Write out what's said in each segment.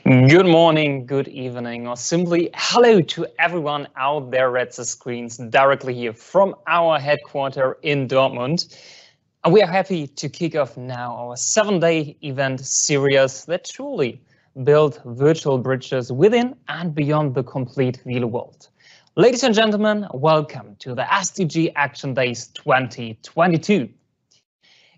Good morning, good evening, or simply hello to everyone out there at the screens directly here from our headquarters in Dortmund. And we are happy to kick off now our 7-day event series that truly build virtual bridges within and beyond the complete Wilo world. Ladies and gentlemen, welcome to the SDG Action Days 2022.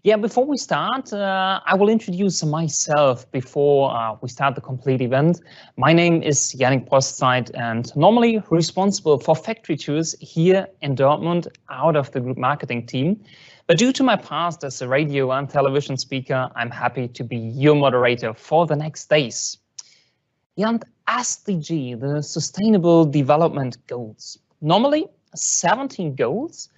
Before we start, I will introduce myself before we start the complete event. My name is Yannick Prostzeit and normally responsible for factory tours here in Dortmund out of the group marketing team. But due to my past as a radio and television speaker, I'm happy to be your moderator for the next days. And SDG, the Sustainable Development Goals. Normally 17 goals.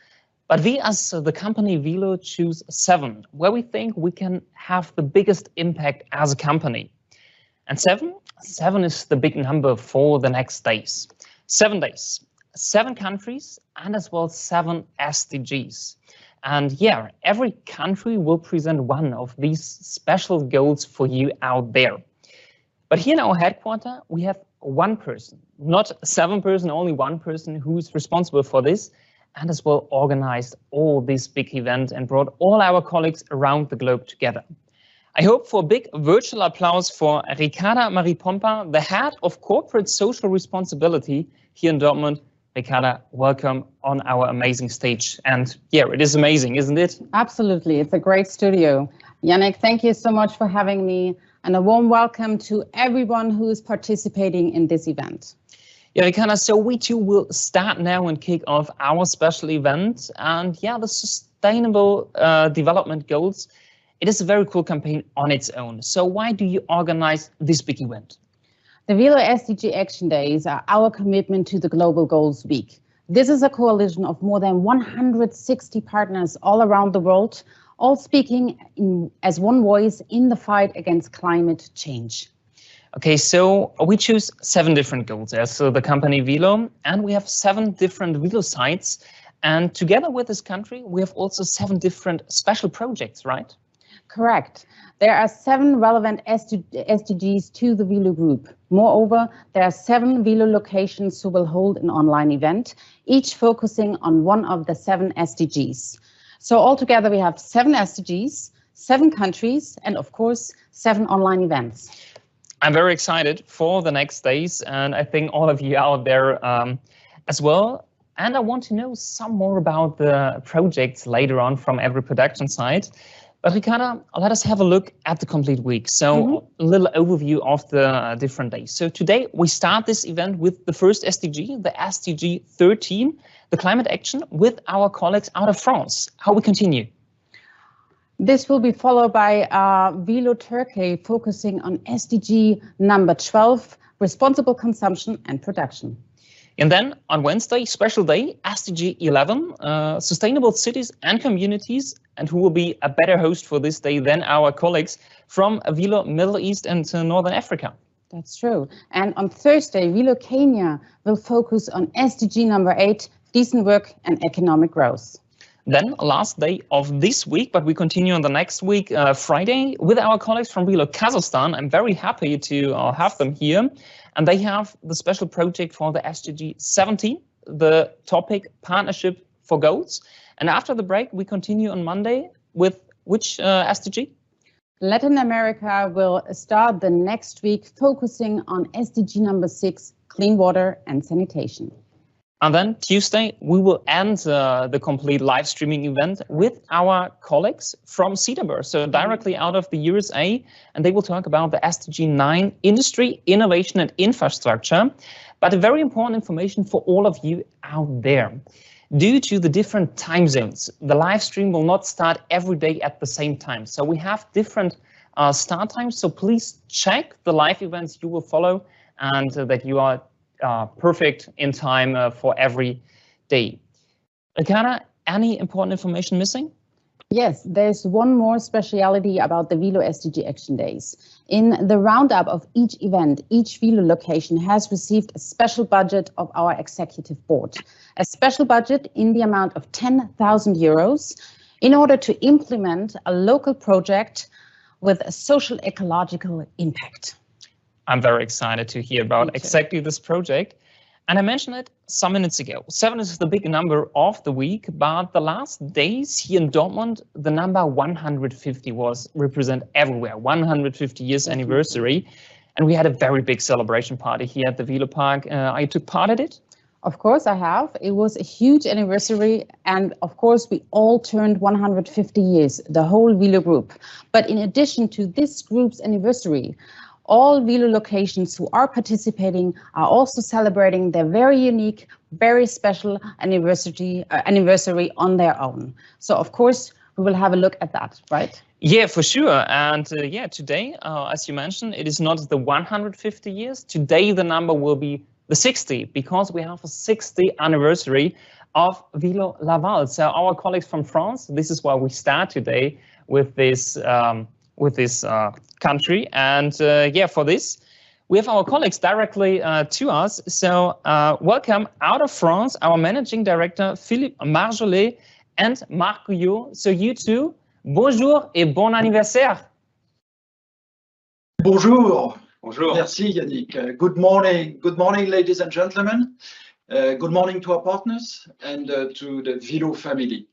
But we as the company Wilo choose 7, where we think we can have the biggest impact as a company. And 7 is the big number for the next days. 7 days, 7 countries, and as well 7 SDGs. And every country will present one of these special goals for you out there. But here in our headquarters, we have one person, not 7 person, only one person who is responsible for this, and as well organized all this big event and brought all our colleagues around the globe together. I hope for a big virtual applause for Ricarda Marie Pompa, the head of corporate social responsibility here in Dortmund. Ricarda, welcome on our amazing stage. And it is amazing, isn't it? Absolutely, it's a great studio. Yannick, thank you so much for having me, and a warm welcome to everyone who is participating in this event. Ricarda, so we too will start now and kick off our special event. And the Sustainable Development Goals, it is a very cool campaign on its own. So why do you organize this big event? The Wilo SDG Action Days are our commitment to the Global Goals Week. This is a coalition of more than 160 partners all around the world, all speaking as one voice in the fight against climate change. Okay, so we choose 7 different goals as the company Wilo, and we have 7 different Wilo sites. And together with this country, we have also 7 different special projects, right? Correct. There are 7 relevant SDGs to the Wilo group. Moreover, there are 7 Wilo locations who will hold an online event, each focusing on one of the 7 SDGs. So altogether, we have 7 SDGs, 7 countries, and of course, 7 online events. I'm very excited for the next days, and I think all of you out there as well. And I want to know some more about the projects later on from every production site. But Ricarda, let us have a look at the complete week. So a little overview of the different days. So today we start this event with the first SDG, the SDG 13, the climate action, with our colleagues out of France. How we continue? This will be followed by Wilo Turkey, focusing on SDG number 12, responsible consumption and production. And then on Wednesday, special day, SDG 11, sustainable cities and communities, and who will be a better host for this day than our colleagues from Wilo Middle East and Northern Africa. That's true. And on Thursday, Wilo Kenya will focus on SDG number 8, decent work and economic growth. Then last day of this week, but we continue on the next week, Friday, with our colleagues from Wilo Kazakhstan. I'm very happy to have them here. And they have the special project for the SDG 17, the topic Partnership for Goals. And after the break, we continue on Monday with which SDG? Latin America will start the next week focusing on SDG number 6, clean water and sanitation. And then Tuesday, we will end the complete live streaming event with our colleagues from Cedarburg, so directly out of the USA, and they will talk about the SDG 9, industry, innovation and infrastructure. But a very important information for all of you out there. Due to the different time zones, the live stream will not start every day at the same time. So we have different start times, so please check the live events you will follow and that you are perfect in time for every day. Ricarda, any important information missing? Yes, there's one more speciality about the Wilo SDG Action Days. In the roundup of each event, each Wilo location has received a special budget of our executive board. A special budget in the amount of 10,000 euros in order to implement a local project with a social ecological impact. I'm very excited to hear about exactly this project. And I mentioned it some minutes ago. 7 is the big number of the week, but the last days here in Dortmund, the number 150 was represented everywhere, 150 years anniversary. And we had a very big celebration party here at the Wilo Park. I took part in it. Of course I have. It was a huge anniversary. And of course, we all turned 150 years, the whole Wilo group. But in addition to this group's anniversary, all Wilo locations who are participating are also celebrating their very unique, very special anniversary on their own. So, of course, we will have a look at that, right? Yeah, for sure. And yeah, today, as you mentioned, it is not the 150 years. Today, the number will be the 60, because we have a 60th anniversary of Wilo Laval. So our colleagues from France, this is why we start today with this country. And yeah, for this, we have our colleagues directly to us. So welcome out of France, our managing director, Philippe Marjolais and Marc Guyot. So you two, bonjour et bon anniversaire. Bonjour. Bonjour. Merci Yannick. Good morning, ladies and gentlemen. Good morning to our partners and to the Wilo family.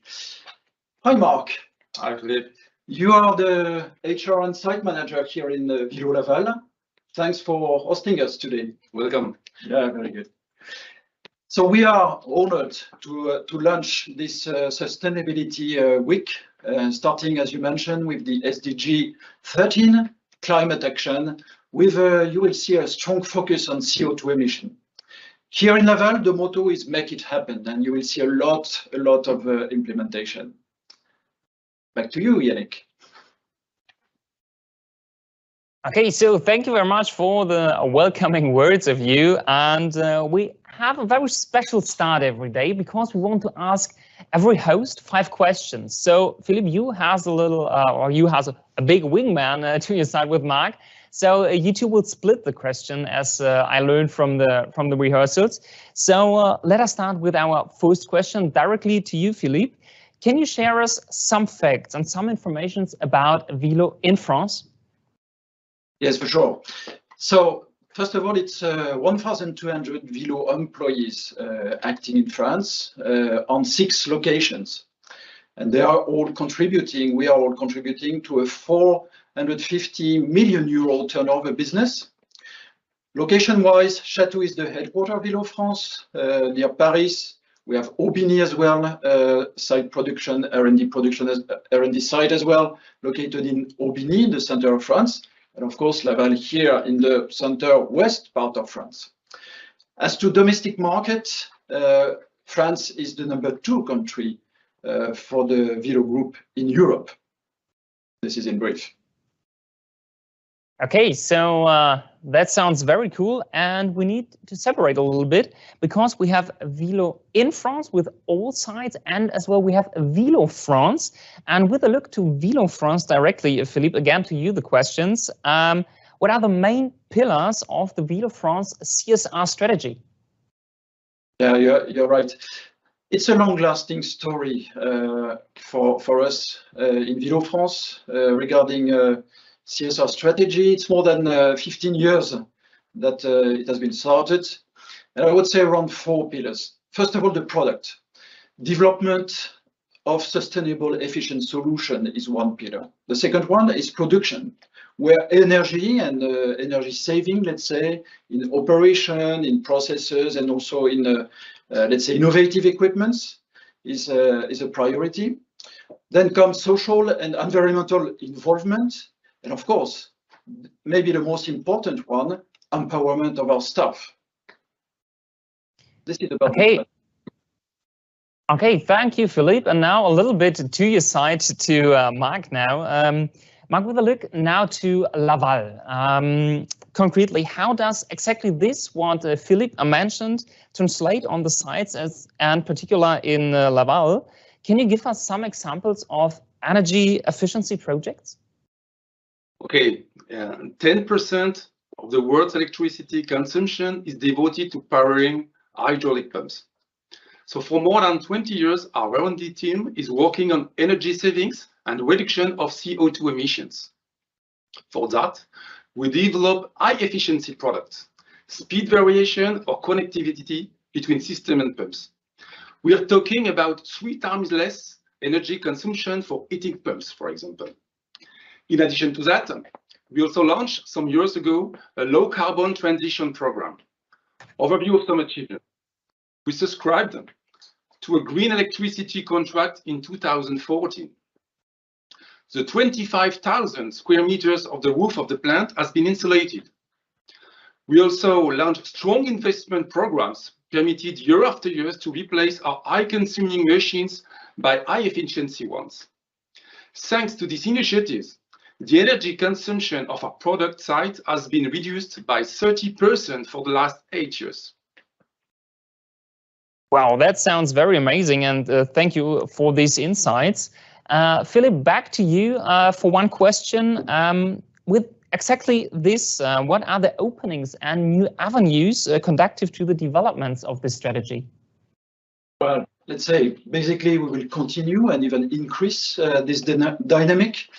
Hi, Marc. Hi, Philippe. You are the HR and site manager here in Wilo Laval. Thanks for hosting us today. Welcome. Yeah, very good. So we are honored to launch this sustainability week, starting, as you mentioned, with the SDG 13 climate action, with you will see a strong focus on CO2 emission. Here in Laval, the motto is "Make it happen," and you will see a lot of implementation. Back to you, Yannick. Okay, so thank you very much for the welcoming words of you. And we have a very special start every day, because we want to ask every host 5 questions. So Philippe, you has a little, or you has a big wingman to your side with Marc. So you two will split the question, as I learned from the rehearsals. So let us start with our first question directly to you, Philippe. Can you share us some facts and some information about Wilo in France? Yes, for sure. So first of all, it's 1,200 Wilo employees acting in France on 6 locations. And they are all contributing, we are all contributing to a 450 million euro turnover business. Location-wise, Château is the headquarters of Wilo France, near Paris. We have Aubigny as well, site production, R&D site as well, located in Aubigny, in the center of France. And of course, Laval here in the center-west part of France. As to domestic market, France is the #2 country for the Wilo Group in Europe. This is in brief. Okay, so that sounds very cool, and we need to separate a little bit, because we have Wilo in France with all sites, and as well we have Wilo France. And with a look to Wilo France directly, Philippe, again to you the questions. What are the main pillars of the Wilo France CSR strategy? Yeah, you're right. It's a long-lasting story for us in Wilo France regarding CSR strategy. It's more than 15 years that it has been started. And I would say around 4 pillars. First of all, the product. Development of sustainable, efficient solution is one pillar. The second one is production, where energy and energy saving, let's say, in operation, in processes, and also in, let's say, innovative equipments is a priority. Then comes social and environmental involvement. And of course, maybe the most important one, empowerment of our staff. This is about Okay, thank you, Philippe. And now a little bit to your side, to Marc now. Marc, with a look now to Laval. Concretely, how does exactly this, what Philippe mentioned, translate on the sites, and particular in Laval? Can you give us some examples of energy efficiency projects? Okay, 10% of the world's electricity consumption is devoted to powering hydraulic pumps. So for more than 20 years, our R&D team is working on energy savings and reduction of CO2 emissions. For that, we develop high-efficiency products, speed variation or connectivity between system and pumps. We are talking about 3 times less energy consumption for heating pumps, for example. In addition to that, we also launched some years ago a low-carbon transition program. Overview of some achievements. We subscribed to a green electricity contract in 2014. The 25,000 square meters of the roof of the plant has been insulated. We also launched strong investment programs permitted year after year to replace our high-consuming machines by high-efficiency ones. Thanks to these initiatives, the energy consumption of our product site has been reduced by 30% for the last 8 years. Wow, that sounds very amazing, and thank you for these insights. Philip, back to you for one question. With exactly this, what are the openings and new avenues conducive to the developments of this strategy? Well, let's say basically we will continue and even increase this dynamic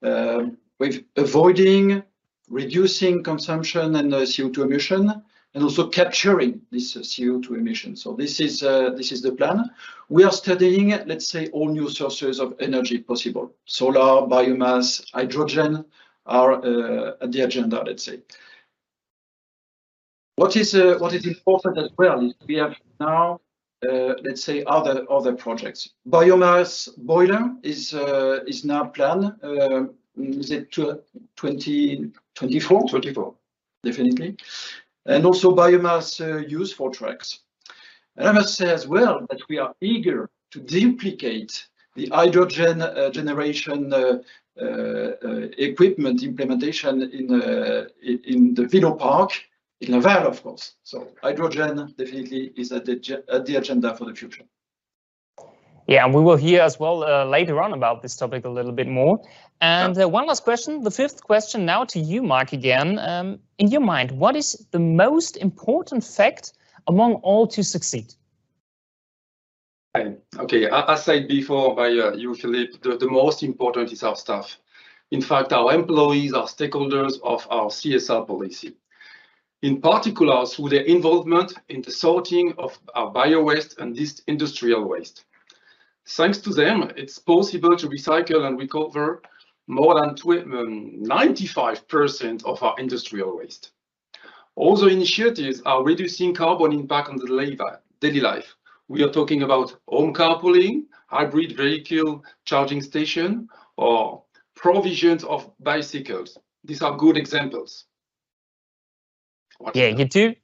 with avoiding, reducing consumption and CO2 emission, and also capturing this CO2 emission. So this is the plan. We are studying, let's say, all new sources of energy possible. Solar, biomass, hydrogen are at the agenda, let's say. What is important as well is we have now, let's say, other projects. Biomass boiler is now planned. Is it 2024? 24. Definitely. And also biomass use for trucks. And I must say as well that we are eager to duplicate the hydrogen generation equipment implementation in the Wilo Park in Laval, of course. So hydrogen definitely is at the agenda for the future. Yeah, and we will hear as well later on about this topic a little bit more. And one last question, the 5th question now to you, Mark, again. In your mind, what is the most important fact among all to succeed? Okay, as said before by you, Philippe, the most important is our staff. In fact, our employees are stakeholders of our CSR policy. In particular, through their involvement in the sorting of our bio-waste and this industrial waste. Thanks to them, it's possible to recycle and recover more than 95% of our industrial waste. Other initiatives are reducing carbon impact on the daily life. We are talking about home carpooling, hybrid vehicle charging station, or provisions of bicycles. These are good examples. Yeah, you too.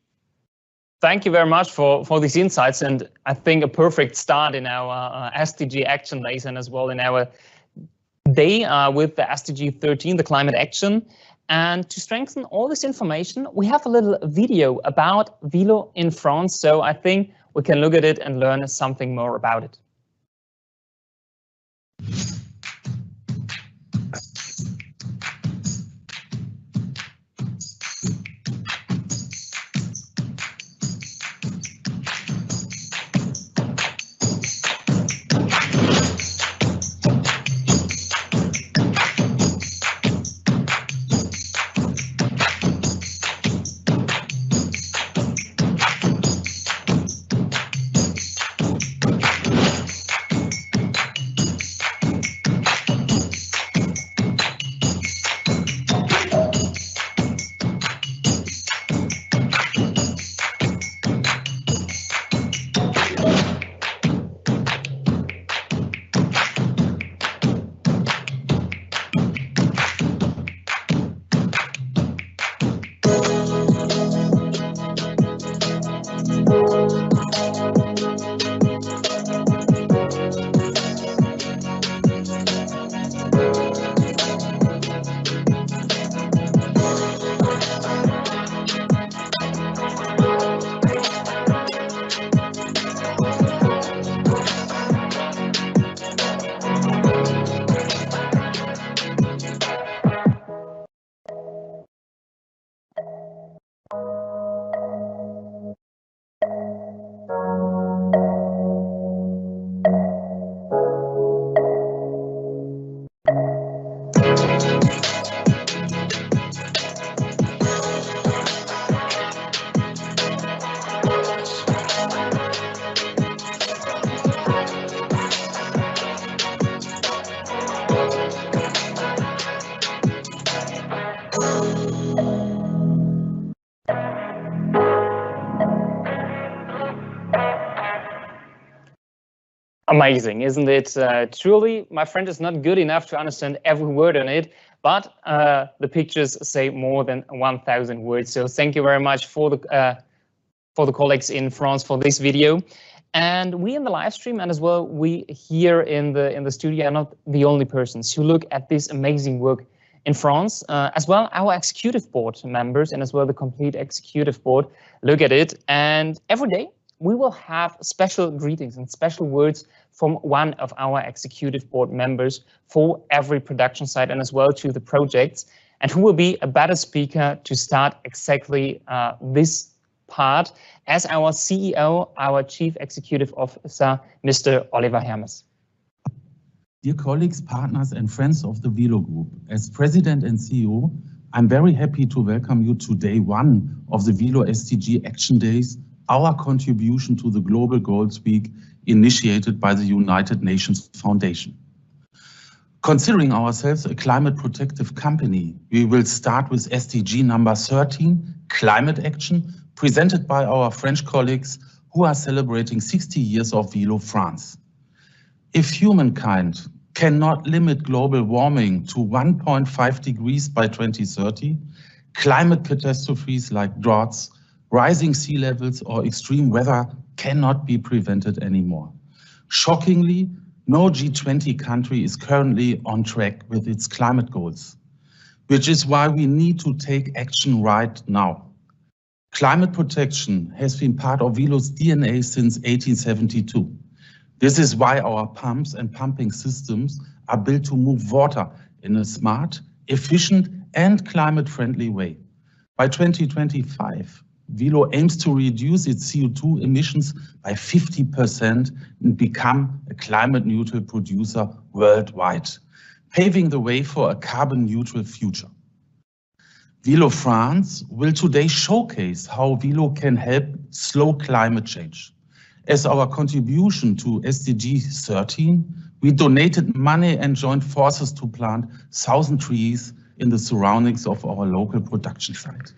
Thank you very much for these insights, and I think a perfect start in our SDG Action Days and as well in our day with the SDG 13, the climate action. And to strengthen all this information, we have a little video about Wilo in France, so I think we can look at it and learn something more about it. Amazing, isn't it? Truly, my friend is not good enough to understand every word on it, but the pictures say more than 1,000 words. So thank you very much for the colleagues in France for this video. And we in the live stream and as well we here in the studio are not the only persons who look at this amazing work in France. As well, our executive board members and as well the complete executive board look at it. And every day we will have special greetings and special words from one of our executive board members for every production site and as well to the projects. And who will be a better speaker to start exactly this part as our CEO, our Chief Executive Officer, Mr. Oliver Hermes. Dear colleagues, partners and friends of the Wilo Group, as President and CEO, I'm very happy to welcome you to day one of the Wilo SDG Action Days, our contribution to the Global Goals Week initiated by the United Nations Foundation. Considering ourselves a climate protective company, we will start with SDG number 13, Climate Action, presented by our French colleagues who are celebrating 60 years of Wilo France. If humankind cannot limit global warming to 1.5 degrees by 2030, climate catastrophes like droughts, rising sea levels or extreme weather cannot be prevented anymore. Shockingly, no G20 country is currently on track with its climate goals, which is why we need to take action right now. Climate protection has been part of Wilo's DNA since 1872. This is why our pumps and pumping systems are built to move water in a smart, efficient and climate-friendly way. By 2025, Wilo aims to reduce its CO2 emissions by 50% and become a climate-neutral producer worldwide, paving the way for a carbon-neutral future. Wilo France will today showcase how Wilo can help slow climate change. As our contribution to SDG 13, we donated money and joined forces to plant 1,000 trees in the surroundings of our local production site.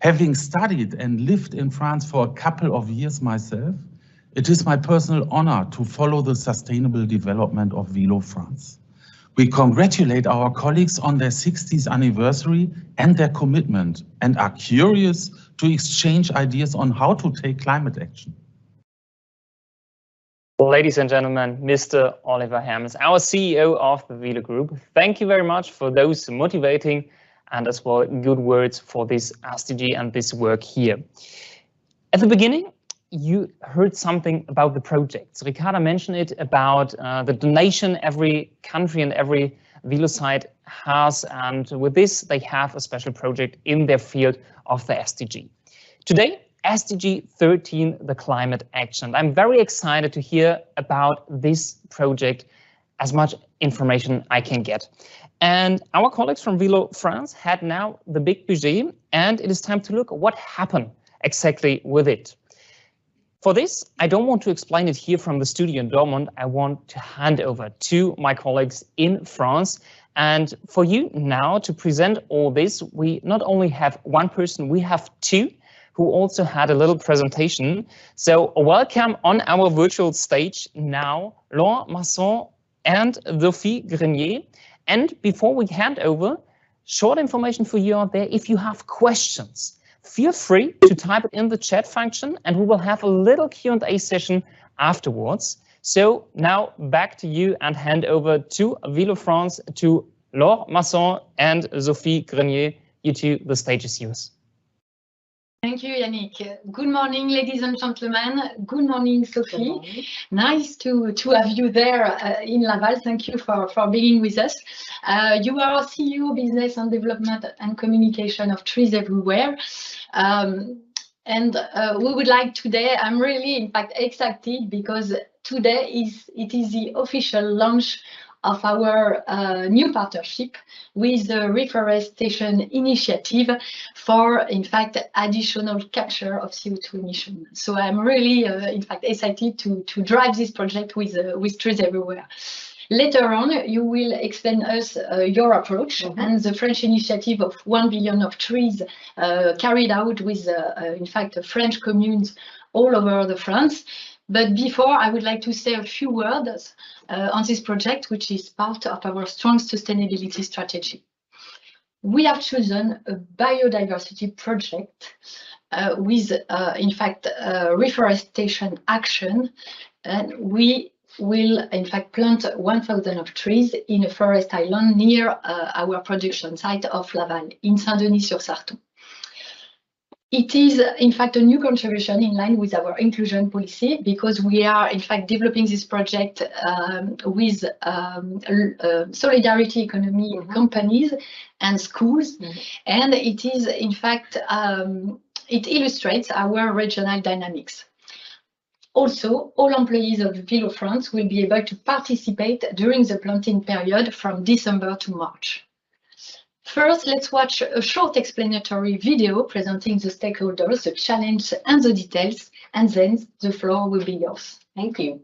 Having studied and lived in France for a couple of years myself, it is my personal honor to follow the sustainable development of Wilo France. We congratulate our colleagues on their 60th anniversary and their commitment and are curious to exchange ideas on how to take climate action. Ladies and gentlemen, Mr. Oliver Hermes, our CEO of the Wilo Group, thank you very much for those motivating and as well good words for this SDG and this work here. At the beginning, you heard something about the projects. Ricarda mentioned it about the donation every country and every Wilo site has, and with this they have a special project in their field of the SDG. Today, SDG 13, the climate action. I'm very excited to hear about this project, as much information I can get. And our colleagues from Wilo France had now the big budget, and it is time to look at what happened exactly with it. For this, I don't want to explain it here from the studio in Dortmund. I want to hand over to my colleagues in France. And for you now to present all this, we not only have one person, we have two who also had a little presentation. So welcome on our virtual stage now, Laurent Masson and Sophie Grenier. And before we hand over, short information for you out there. If you have questions, feel free to type it in the chat function and we will have a little Q&A session afterwards. So now back to you and hand over to Wilo France, to Laurent Masson and Sophie Grenier. You two, the stage is yours. Thank you, Yannick. Good morning, ladies and gentlemen. Good morning, Sophie. Good morning. Nice to have you there in Laval. Thank you for being with us. You are CEO Business and Development and Communication of Trees Everywhere. We would like today, I'm really in fact excited because today it is the official launch of our new partnership with the Reforestation Initiative for, in fact, additional capture of CO2 emissions. So I'm really, in fact, excited to drive this project with Trees Everywhere. Later on, you will explain us your approach and the French initiative of 1 billion of trees carried out with, in fact, French communes all over France. But before, I would like to say a few words on this project, which is part of our strong sustainability strategy. We have chosen a biodiversity project with, in fact, reforestation action, and we will, in fact, plant 1,000 of trees in a forest island near our production site of Laval in Saint-Denis-sur-Sarthe. It is, in fact, a new contribution in line with our inclusion policy, because we are, in fact, developing this project with solidarity economy companies and schools. And it is, in fact, it illustrates our regional dynamics. Also, all employees of Wilo France will be able to participate during the planting period from December to March. First, let's watch a short explanatory video presenting the stakeholders, the challenge and the details, and then the floor will be yours. Thank you.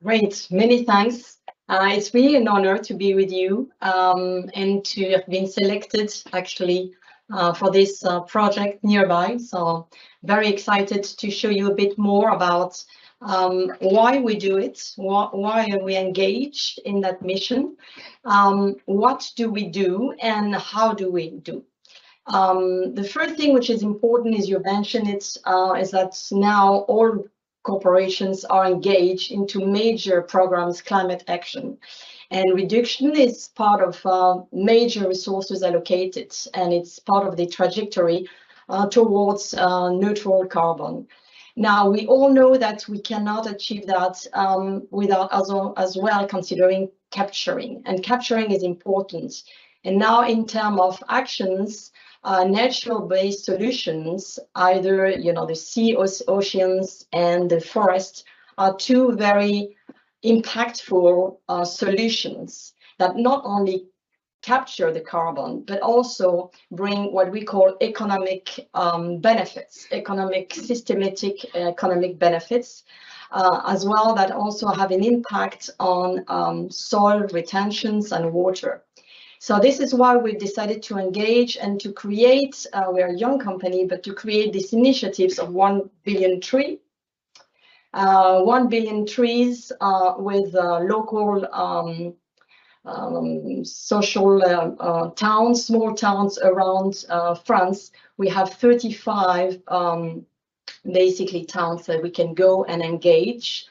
Great, many thanks. It's really an honor to be with you and to have been selected actually for this project nearby. So very excited to show you a bit more about why we do it, why are we engaged in that mission, what do we do and how do we do. The first thing which is important is you mentioned it, is that now all corporations are engaged into major programs, climate action, and reduction is part of major resources allocated, and it's part of the trajectory towards neutral carbon. Now, we all know that we cannot achieve that without as well considering capturing, and capturing is important. And now in terms of actions, natural-based solutions, either the sea, oceans, and the forest, are two very impactful solutions that not only capture the carbon, but also bring what we call economic benefits, systematic economic benefits, as well, that also have an impact on soil retentions and water. So this is why we've decided to engage and to create, we're a young company, but to create these initiatives of 1 billion tree, 1 billion trees with local social towns, small towns around France. We have 35 basically towns that we can go and engage.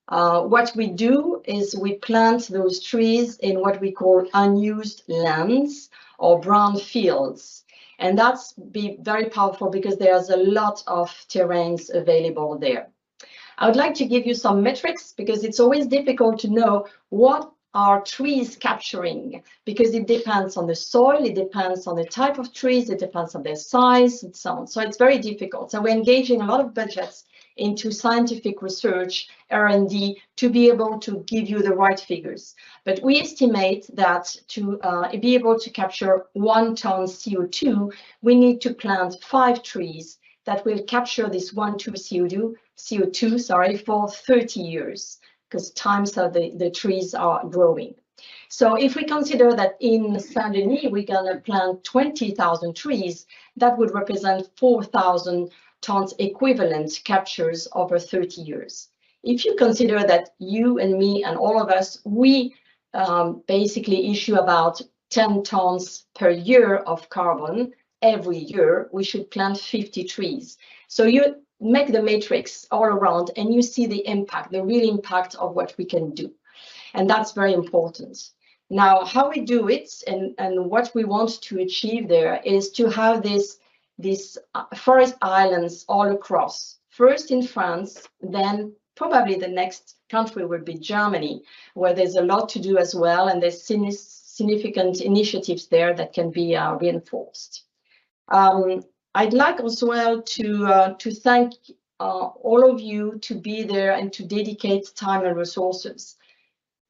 What we do is we plant those trees in what we call unused lands or brown fields. And that's very powerful because there's a lot of terrains available there. I would like to give you some metrics because it's always difficult to know what are trees capturing, because it depends on the soil, it depends on the type of trees, it depends on their size and so on. So it's very difficult. So we're engaging a lot of budgets into scientific research, R&D, to be able to give you the right figures. But we estimate that to be able to capture 1 ton CO2, we need to plant 5 trees that will capture this 1 ton CO2 for 30 years, because times of the trees are growing. So if we consider that in Saint-Denis, we're going to plant 20,000 trees, that would represent 4,000 tons equivalent captures over 30 years. If you consider that you and me and all of us, we basically issue about 10 tons per year of carbon every year, we should plant 50 trees. So you make the matrix all around and you see the impact, the real impact of what we can do. And that's very important. Now, how we do it and what we want to achieve there is to have these forest islands all across. First in France, then probably the next country would be Germany, where there's a lot to do as well, and there's significant initiatives there that can be reinforced. I'd like as well to thank all of you to be there and to dedicate time and resources.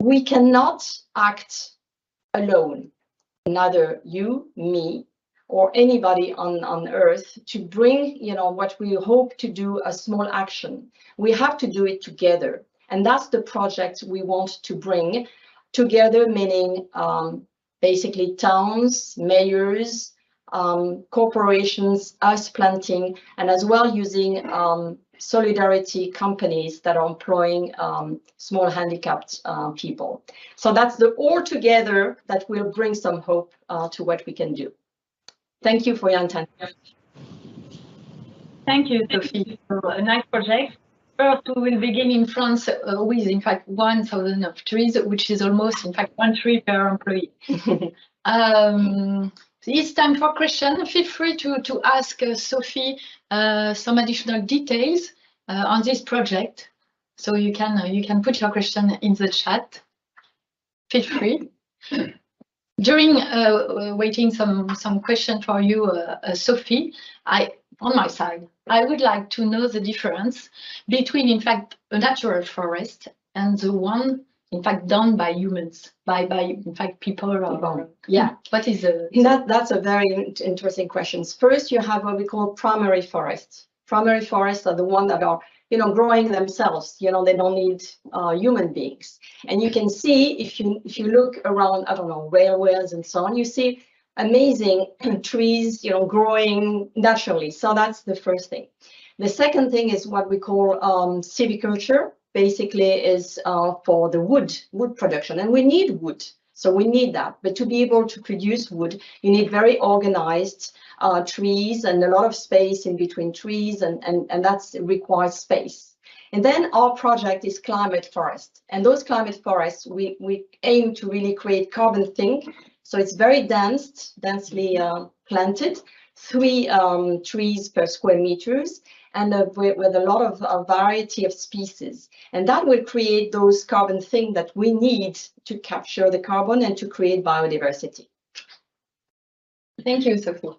We cannot act alone, neither you, me, or anybody on Earth, to bring, what we hope to do, a small action. We have to do it together, and that's the project we want to bring together, meaning basically towns, mayors, corporations, us planting, and as well using solidarity companies that are employing small handicapped people. So that's the all together that will bring some hope to what we can do. Thank you for your attention. Thank you, Sophie, for a nice project. First, we will begin in France with, in fact, 1,000 of trees, which is almost, in fact, 1 tree per employee. It's time for questions. Feel free to ask Sophie some additional details on this project. So you can put your question in the chat. Feel free. During waiting some question for you, Sophie, on my side, I would like to know the difference between, in fact, a natural forest and the one, in fact, done by humans, by in fact, people. Yeah, what is that's a very interesting question. First, you have what we call primary forests. Primary forests are the ones that are, growing themselves. They don't need human beings. And you can see if you look around, I don't know, railways and so on, you see amazing trees, growing naturally. So that's the first thing. The second thing is what we call silviculture. Basically is for the wood production, and we need wood, so we need that. But to be able to produce wood, you need very organized trees and a lot of space in between trees, and that requires space. And then our project is climate forest, and those climate forests, we aim to really create carbon sink. So it's very densely planted, 3 trees per square meters, and with a lot of variety of species. And that will create those carbon sinks that we need to capture the carbon and to create biodiversity. Thank you, Sophie.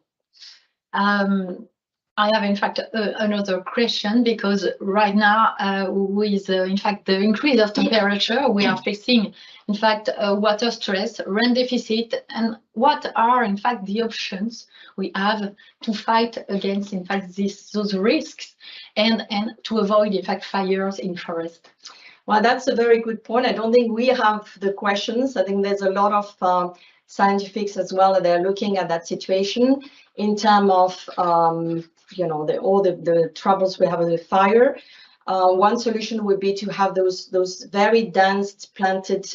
I have, in fact, another question, because right now, with, in fact, the increase of temperature, we are facing, in fact, water stress, rain deficit, and what are, in fact, the options we have to fight against, in fact, those risks and to avoid, in fact, fires in forest? Well, that's a very good point. I don't think we have the questions. I think there's a lot of scientists as well that are looking at that situation in terms of all the troubles we have with the fire. One solution would be to have those very dense planted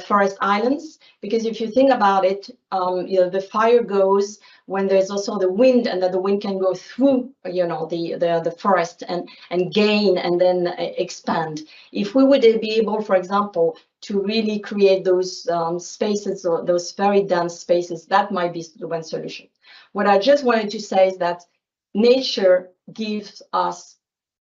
forest islands, because if you think about it, the fire goes when there's also the wind, and that the wind can go through the forest and gain and then expand. If we would be able, for example, to really create those spaces, or those very dense spaces, that might be the one solution. What I just wanted to say is that nature gives us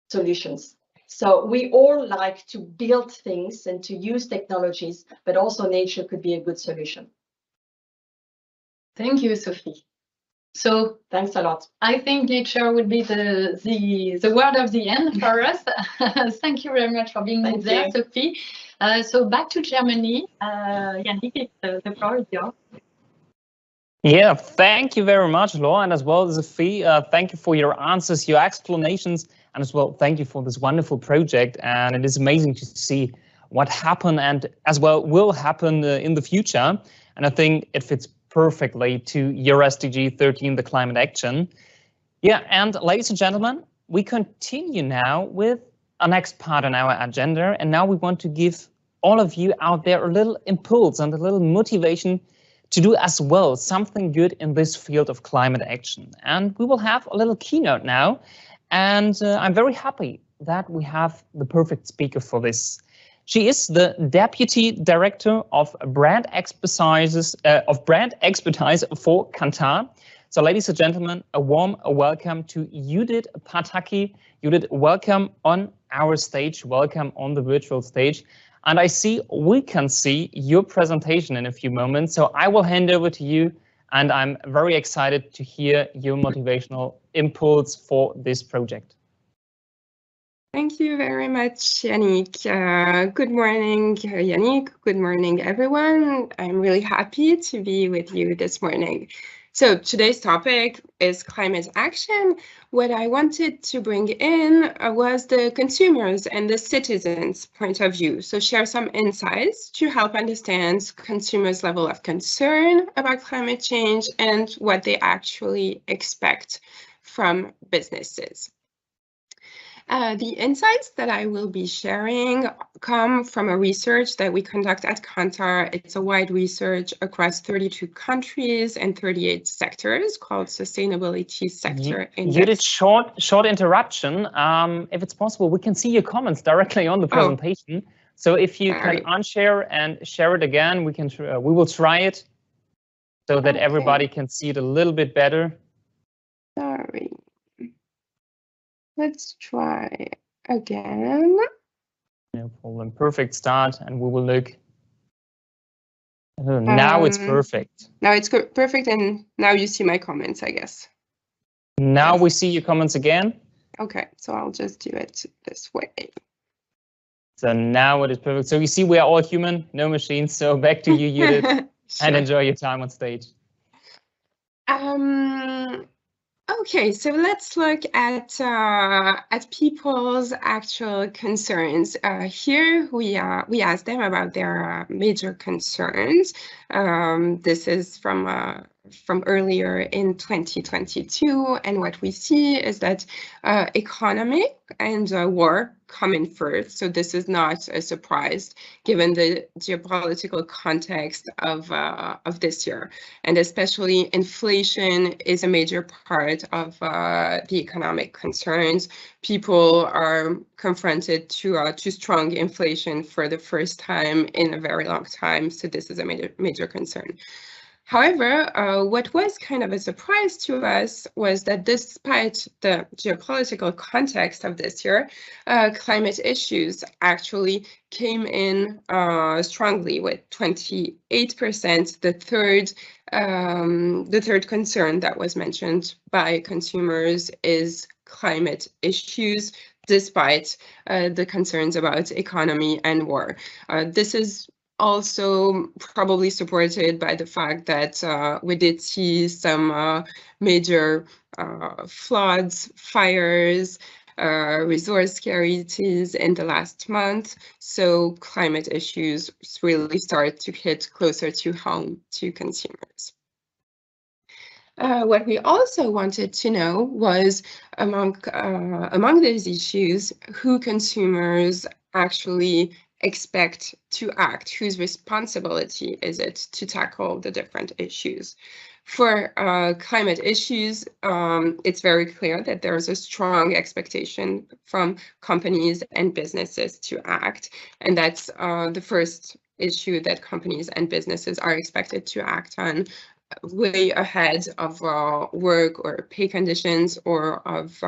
solutions. So we all like to build things and to use technologies, but also nature could be a good solution. Thank you, Sophie. So Thanks a lot. I think nature would be the word of the end for us. Thank you very much for being there, Sophie. So back to Germany. Yannick, the floor is yours. Yeah, thank you very much, Laura, and as well, Sophie. Thank you for your answers, your explanations, and as well, thank you for this wonderful project. And it is amazing to see what happened and as well will happen in the future. And I think it fits perfectly to your SDG 13, the climate action. Yeah, and ladies and gentlemen, we continue now with our next part on our agenda. And now we want to give all of you out there a little impulse and a little motivation to do as well something good in this field of climate action. And we will have a little keynote now. And I'm very happy that we have the perfect speaker for this. She is the Deputy Director of Brand Expertise for Kantar. So, ladies and gentlemen, a warm welcome to Judith Pataki. Judith, welcome on our stage. Welcome on the virtual stage. And I see we can see your presentation in a few moments. So I will hand over to you. And I'm very excited to hear your motivational impulse for this project. Thank you very much, Yannick. Good morning, Yannick. Good morning, everyone. I'm really happy to be with you this morning. So today's topic is climate action. What I wanted to bring in was the consumers and the citizens' point of view. So share some insights to help understand consumers' level of concern about climate change and what they actually expect from businesses. The insights that I will be sharing come from a research that we conduct at Kantar. It's a wide research across 32 countries and 38 sectors called Sustainability Sector Index. You did short interruption. If it's possible, we can see your comments directly on the presentation. So if you can unshare and share it again, we will try it so that everybody can see it a little bit better. Sorry. Let's try again. No problem. Perfect start, and we will look. Now it's perfect. Now it's perfect, and now you see my comments, I guess. Now we see your comments again. Okay, so I'll just do it this way. So now it is perfect. So you see, we are all human, no machines. So back to you, Judith, sure. And enjoy your time on stage. Okay, so let's look at people's actual concerns. Here we ask them about their major concerns. This is from earlier in 2022, and what we see is that economy and war come in first. So this is not a surprise given the geopolitical context of this year, and especially inflation is a major part of the economic concerns. People are confronted to strong inflation for the first time in a very long time. So this is a major concern. However, what was kind of a surprise to us was that despite the geopolitical context of this year, climate issues actually came in strongly with 28%. The third concern that was mentioned by consumers is climate issues, despite the concerns about economy and war. This is also probably supported by the fact that we did see some major floods, fires, resource scarcities in the last month. So climate issues really start to hit closer to home to consumers. What we also wanted to know was among these issues, who consumers actually expect to act, whose responsibility is it to tackle the different issues. For climate issues, it's very clear that there's a strong expectation from companies and businesses to act, and that's the first issue that companies and businesses are expected to act on, way ahead of work or pay conditions or of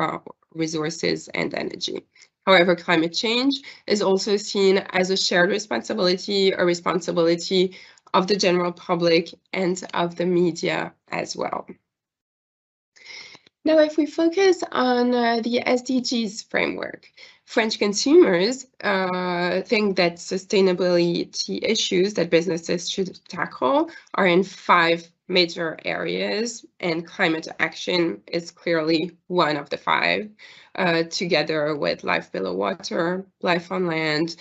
resources and energy. However, climate change is also seen as a shared responsibility, a responsibility of the general public and of the media as well. Now, if we focus on the SDGs framework, French consumers think that sustainability issues that businesses should tackle are in 5 major areas, and climate action is clearly one of the 5, together with life below water, life on land,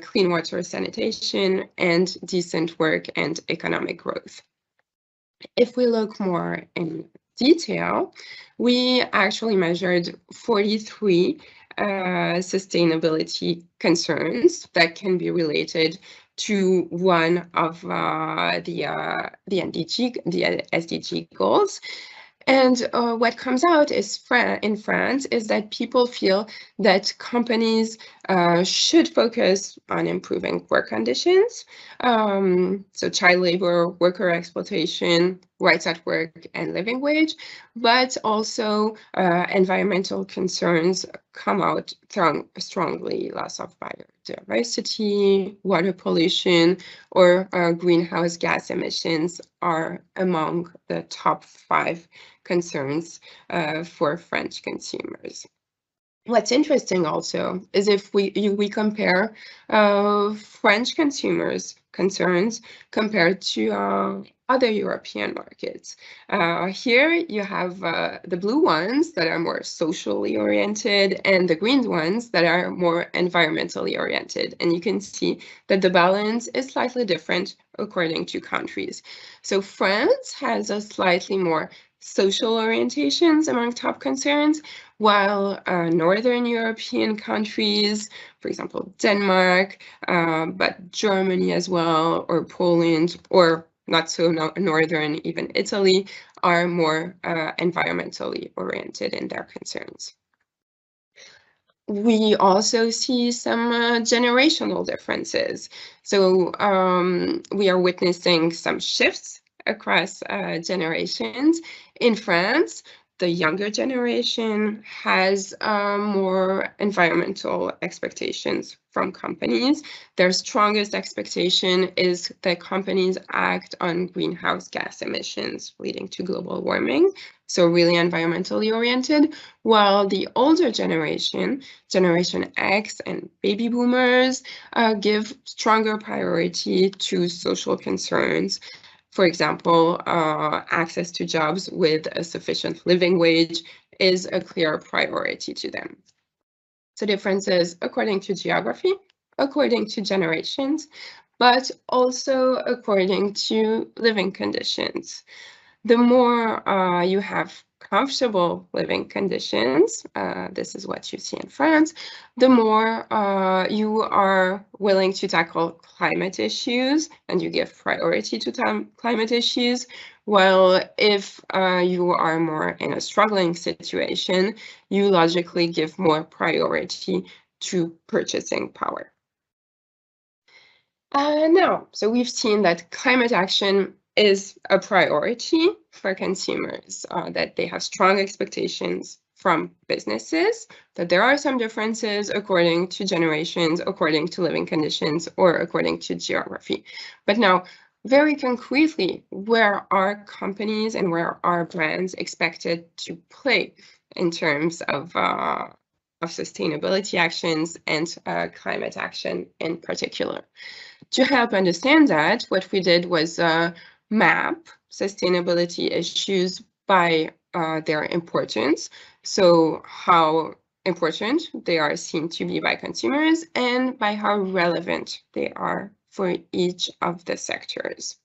clean water sanitation, and decent work and economic growth. If we look more in detail, we actually measured 43 sustainability concerns that can be related to one of the SDG goals. And what comes out is in France is that people feel that companies should focus on improving work conditions, so child labor, worker exploitation, rights at work, and living wage, but also environmental concerns come out strongly: loss of biodiversity, water pollution, or greenhouse gas emissions are among the top 5 concerns for French consumers. What's interesting also is if we compare French consumers' concerns compared to other European markets. Here you have the blue ones that are more socially oriented and the green ones that are more environmentally oriented. And you can see that the balance is slightly different according to countries. So France has a slightly more social orientations among top concerns, while Northern European countries, for example, Denmark, but Germany as well, or Poland, or not so northern, even Italy, are more environmentally oriented in their concerns. We also see some generational differences. So we are witnessing some shifts across generations. In France, the younger generation has more environmental expectations from companies. Their strongest expectation is that companies act on greenhouse gas emissions leading to global warming, so really environmentally oriented, while the older generation, Generation X and baby boomers, give stronger priority to social concerns. For example, access to jobs with a sufficient living wage is a clear priority to them. So differences according to geography, according to generations, but also according to living conditions. The more you have comfortable living conditions, this is what you see in France, the more you are willing to tackle climate issues and you give priority to climate issues, while if you are more in a struggling situation, you logically give more priority to purchasing power. Now, so we've seen that climate action is a priority for consumers, that they have strong expectations from businesses, that there are some differences according to generations, according to living conditions, or according to geography. But now, very concretely, where are companies and where are brands expected to play in terms of sustainability actions and climate action in particular? To help understand that, what we did was map sustainability issues by their importance, so how important they are seen to be by consumers and by how relevant they are for each of the sectors.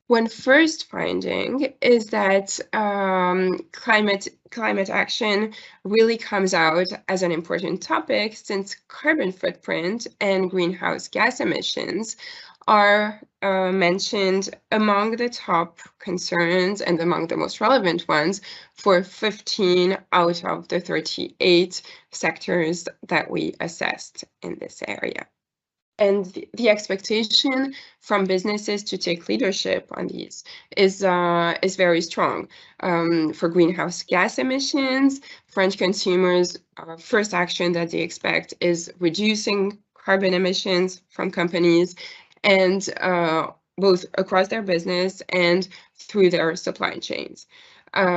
One first finding is that climate action really comes out as an important topic, since carbon footprint and greenhouse gas emissions are mentioned among the top concerns and among the most relevant ones for 15 out of the 38 sectors that we assessed in this area. And the expectation from businesses to take leadership on these is very strong. For greenhouse gas emissions, French consumers' first action that they expect is reducing carbon emissions from companies, and both across their business and through their supply chains.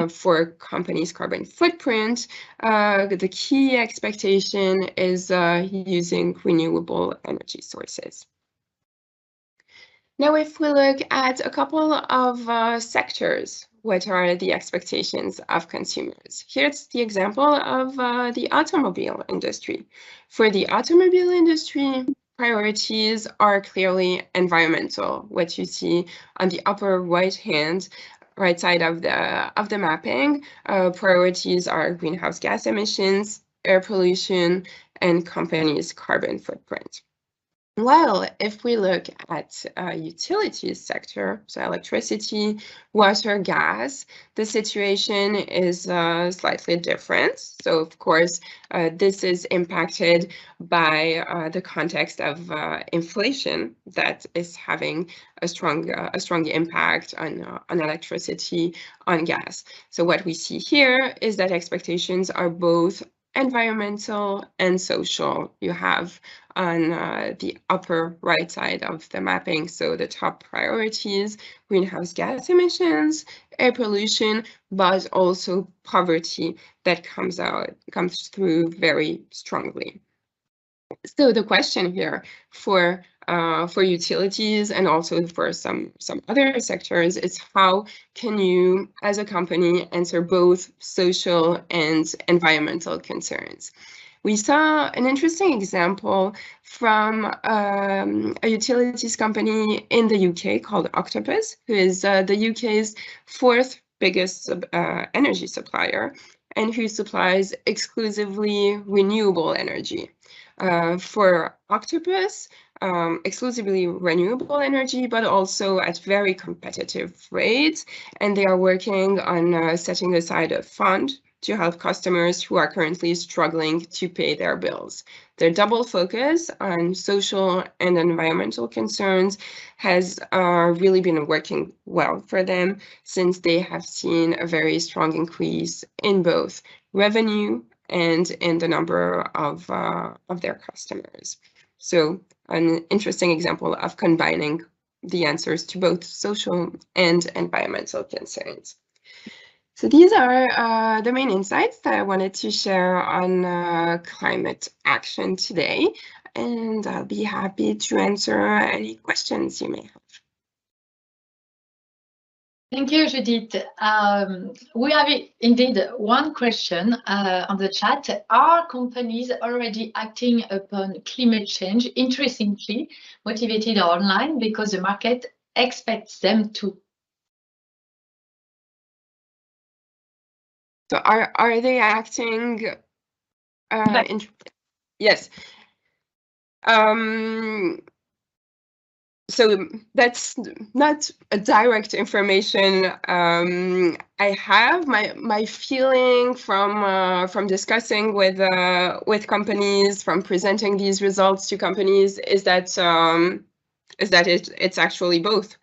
for companies' carbon footprint, the key expectation is using renewable energy sources. Now, if we look at a couple of sectors, what are the expectations of consumers? Here's the example of the automobile industry. For the automobile industry, priorities are clearly environmental. What you see on the upper right side of the mapping, priorities are greenhouse gas emissions, air pollution, and companies' carbon footprint. Well, if we look at utilities sector, so electricity, water, gas, the situation is slightly different. So of course, this is impacted by the context of inflation that is having a strong impact on electricity, on gas. So what we see here is that expectations are both environmental and social. You have on the upper right side of the mapping, so the top priorities, greenhouse gas emissions, air pollution, but also poverty that comes through very strongly. So the question here for utilities and also for some other sectors is how can you, as a company, answer both social and environmental concerns? We saw an interesting example from a utilities company in the UK called Octopus, who is the UK's fourth biggest energy supplier and who supplies exclusively renewable energy. For Octopus, exclusively renewable energy, but also at very competitive rates. And they are working on setting aside a fund to help customers who are currently struggling to pay their bills. Their double focus on social and environmental concerns has really been working well for them, since they have seen a very strong increase in both revenue and in the number of their customers. So an interesting example of combining the answers to both social and environmental concerns. So these are the main insights that I wanted to share on climate action today, and I'll be happy to answer any questions you may have. Thank you, Judith. We have indeed one question on the chat. Are companies already acting upon climate change, interestingly, motivated or online, because the market expects them to? So are they acting? Yes. So that's not a direct information I have. My feeling from discussing with companies, from presenting these results to companies, is that it's actually both.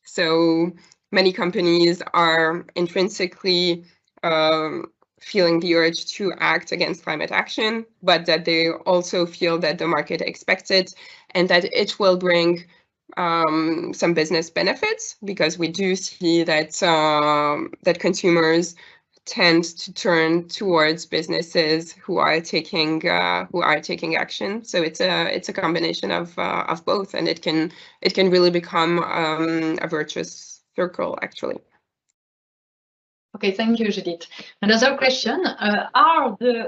So many companies are intrinsically feeling the urge to act against climate action, but that they also feel that the market expects it and that it will bring some business benefits, because we do see that that consumers tend to turn towards businesses who are taking action. So it's a combination of both, and it can really become a virtuous circle, actually. Okay, thank you, Judith. Another question,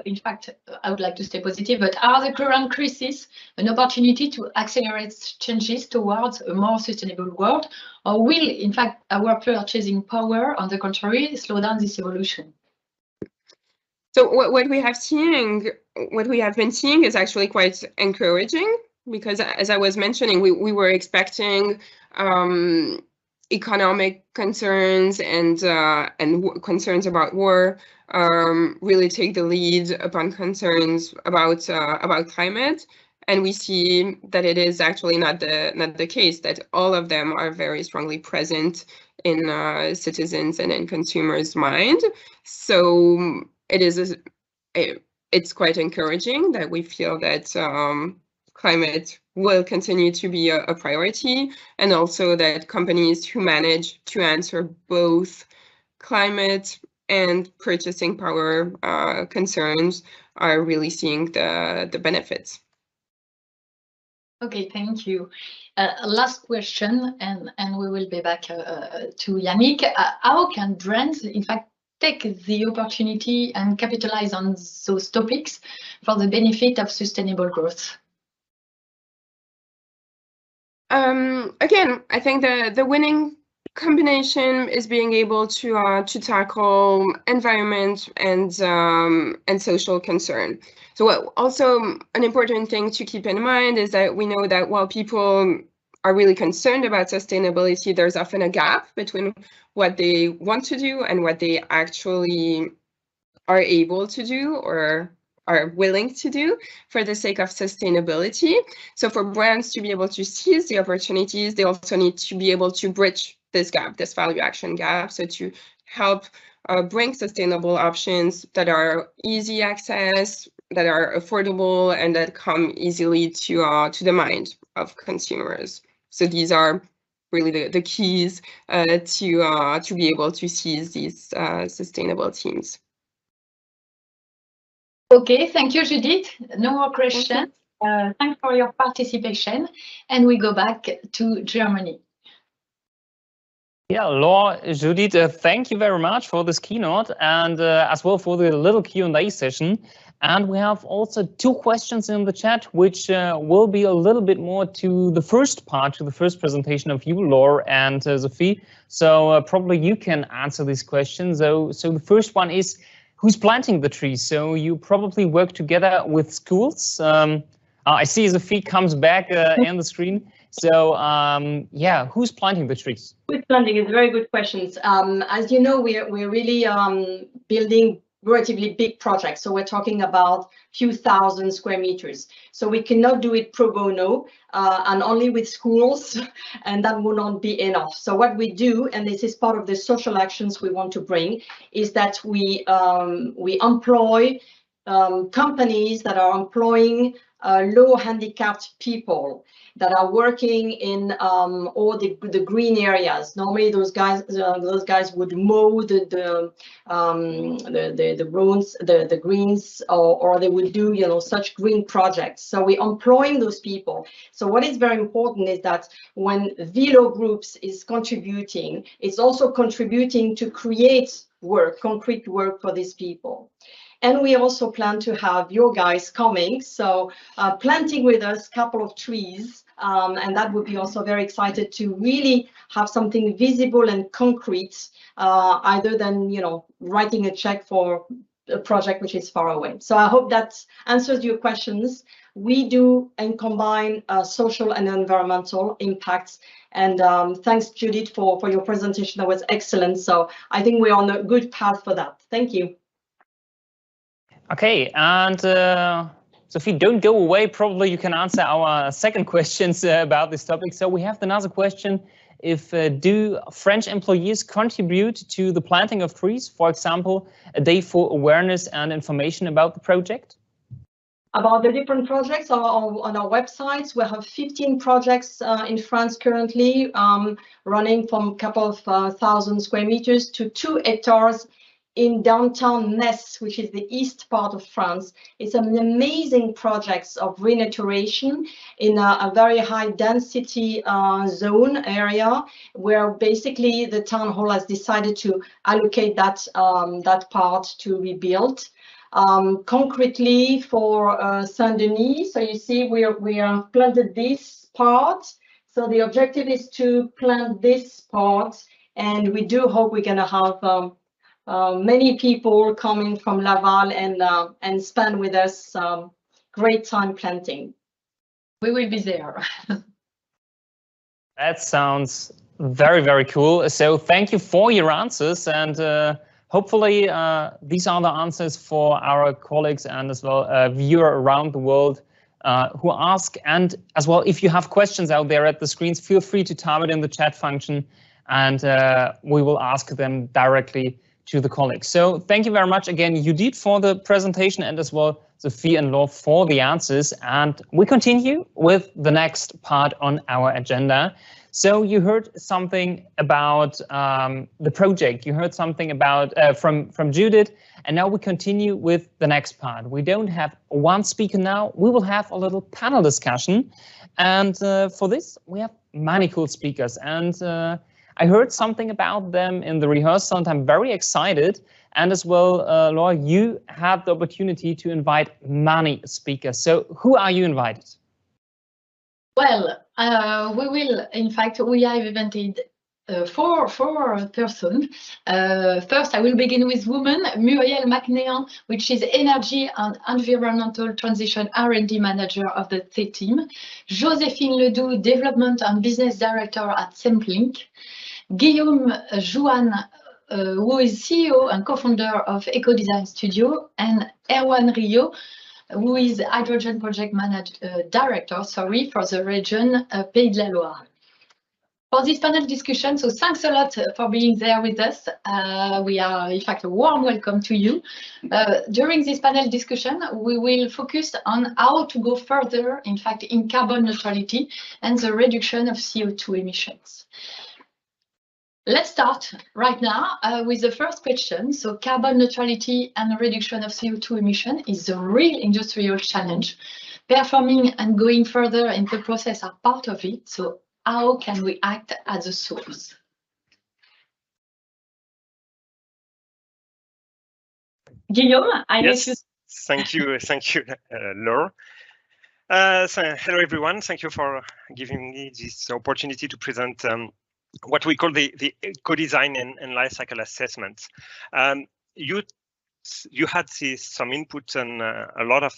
in fact, I would like to stay positive, but are the current crises an opportunity to accelerate changes towards a more sustainable world, or will, in fact, our purchasing power, on the contrary, slow down this evolution? So what we have been seeing is actually quite encouraging, because as I was mentioning, we were expecting economic concerns and concerns about war really take the lead upon concerns about climate, and we see that it is actually not the case, that all of them are very strongly present in citizens and in consumers' mind. So it's quite encouraging that we feel that climate will continue to be a priority, and also that companies who manage to answer both climate and purchasing power concerns are really seeing the benefits. Okay, thank you. Last question, and we will be back to Yannick. How can brands, in fact, take the opportunity and capitalize on those topics for the benefit of sustainable growth? Again, I think the winning combination is being able to tackle environment and social concern. So also an important thing to keep in mind is that we know that while people are really concerned about sustainability, there's often a gap between what they want to do and what they actually are able to do or are willing to do for the sake of sustainability. So for brands to be able to seize the opportunities, they also need to be able to bridge this gap, this value action gap, so to help bring sustainable options that are easy access, that are affordable, and that come easily to the mind of consumers. So these are really the keys to be able to seize these sustainable themes. Okay, thank you, Judith. No more questions. Thanks for your participation, and we go back to Germany. Yeah, Laure, Judith, thank you very much for this keynote and as well for the little Q&A session. And we have also 2 questions in the chat, which will be a little bit more to the first part, to the first presentation of you, Laure and Sophie. So probably you can answer these questions. So the first one is, who's planting the trees? So you probably work together with schools. I see Sophie comes back in the screen. So yeah, who's planting the trees? Who's planting is a very good question. As you know, we're really building relatively big projects. So we're talking about few thousand square meters. So we cannot do it pro bono and only with schools, and that will not be enough. So what we do, and this is part of the social actions we want to bring, is that we employ companies that are employing low handicapped people that are working in all the green areas. Normally, those guys would mow the roads, the greens, or they would do such green projects. So we're employing those people. So what is very important is that when Wilo Groups is contributing, it's also contributing to create work, concrete work for these people. And we also plan to have your guys coming, so planting with us a couple of trees, and that would be also very excited to really have something visible and concrete, either than writing a check for a project which is far away. So I hope that answers your questions. We do and combine social and environmental impacts. And thanks, Judith, for your presentation. That was excellent. So I think we're on a good path for that. Thank you. Okay, and Sophie, don't go away. Probably you can answer our second questions about this topic. So we have another question. If do French employees contribute to the planting of trees, for example, a day for awareness and information about the project? About the different projects on our websites, we have 15 projects in France currently, running from a couple of thousand square meters to 2 hectares in downtown Metz, which is the east part of France. It's an amazing project of renaturation in a very high density zone area, where basically the town hall has decided to allocate that part to rebuild. Concretely for Saint-Denis, so you see we are planted this part. So the objective is to plant this part, and we do hope we're going to have many people coming from Laval and spend with us great time planting. We will be there. That sounds very, very cool. So thank you for your answers, and hopefully these are the answers for our colleagues and as well viewers around the world who ask. And as well, if you have questions out there at the screens, feel free to type it in the chat function, and we will ask them directly to the colleagues. So thank you very much again, Judith, for the presentation, and as well Sophie and Laure for the answers. And we continue with the next part on our agenda. So you heard something about the project. You heard something about from Judith, and now we continue with the next part. We don't have one speaker now. We will have a little panel discussion, and for this we have many cool speakers. And I heard something about them in the rehearsal, and I'm very excited. And as well, Laura, you had the opportunity to invite many speakers. So who are you invited? Well, we will, in fact, we have invited four persons. First, I will begin with women, Muriel McNeon, which is Energy and Environmental Transition R&D Manager of the C team. Joséphine Ledoux, Development and Business Director at Semplink. Guillaume Jouan, who is CEO and co-founder of EcoDesign Studio, and Erwan Rio, who is Hydrogen Project Director, for the region Pays de la Loire. For this panel discussion, so thanks a lot for being there with us. We are, in fact, a warm welcome to you. During this panel discussion, we will focus on how to go further, in fact, in carbon neutrality and the reduction of CO2 emissions. Let's start right now with the first question. So carbon neutrality and reduction of CO2 emission is a real industrial challenge. Performing and going further in the process are part of it. So how can we act at the source? Guillaume, I yes, thank you, Laure. So, hello everyone, thank you for giving me this opportunity to present what we call the eco-design and life cycle assessment. You had some input and a lot of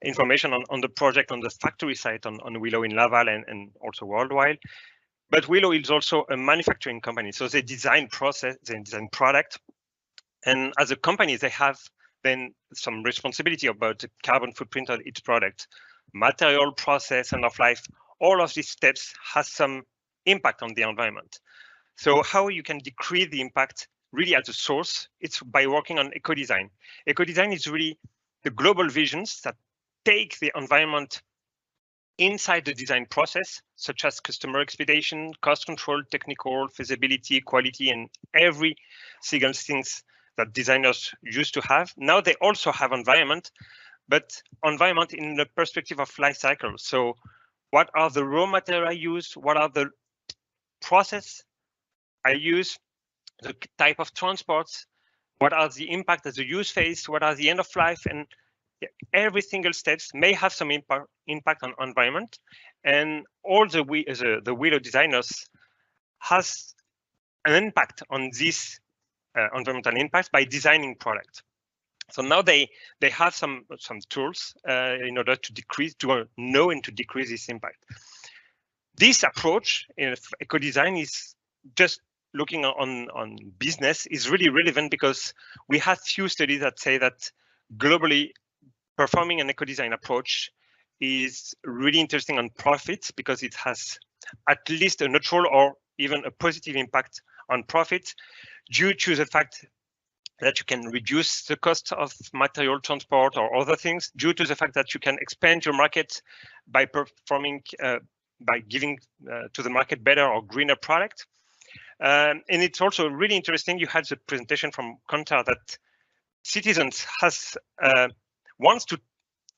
information on the project on the factory site on Wilo in Laval and also worldwide. But Wilo is also a manufacturing company, so they design process, they design product, and as a company they have then some responsibility about the carbon footprint of each product, material, process, end of life. All of these steps has some impact on the environment. So how you can decrease the impact really at the source, it's by working on eco-design. Eco-design is really the global visions that take the environment inside the design process, such as customer expectation, cost control, technical, feasibility, quality, and every single things that designers used to have. Now they also have environment, but environment in the perspective of life cycle. So what are the raw material I use? What are the process I use, the type of transports, what are the impact at the use phase, what are the end of life, and every single steps may have some impact on environment, and all the Wilo designers has an impact on this environmental impact by designing product. So now they have some tools in order to know and to decrease this impact. This approach in eco-design is just looking on business is really relevant because we have few studies that say that globally performing an eco-design approach is really interesting on profits because it has at least a neutral or even a positive impact on profit due to the fact that you can reduce the cost of material transport or other things, due to the fact that you can expand your market by performing by giving to the market better or greener product. And it's also really interesting, you had the presentation from Conta that citizens wants to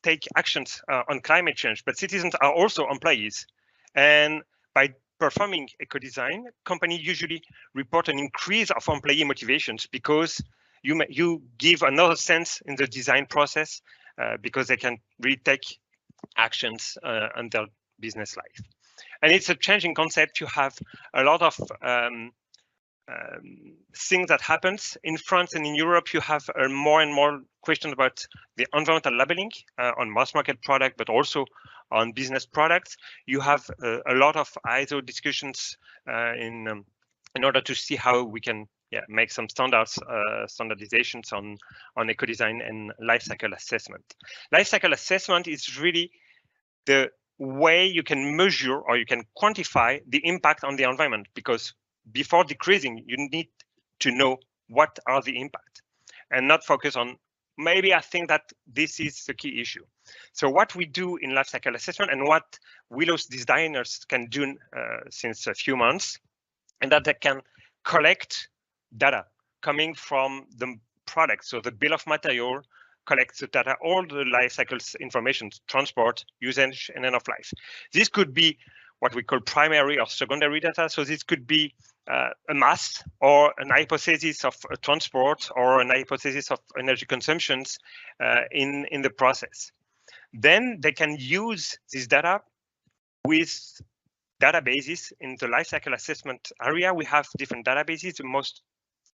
take actions on climate change, but citizens are also employees. And by performing eco-design, companies usually report an increase of employee motivations because you give another sense in the design process because they can really take actions on their business life. And it's a changing concept. You have a lot of things that happens in France and in Europe. You have more and more questions about the environmental labeling on mass market product, but also on business products. You have a lot of ISO discussions in order to see how we can make some standardizations on eco-design and life cycle assessment. Life cycle assessment is really the way you can measure or you can quantify the impact on the environment, because before decreasing, you need to know what are the impact and not focus on maybe I think that this is the key issue. So what we do in life cycle assessment and what Wilo's designers can do since a few months, and that they can collect data coming from the product. So the bill of material collects the data, all the life cycles information, transport, usage, and end of life. This could be what we call primary or secondary data. So this could be a mass or an hypothesis of transport or an hypothesis of energy consumptions in the process. Then they can use this data with databases in the lifecycle assessment area. We have different databases. The most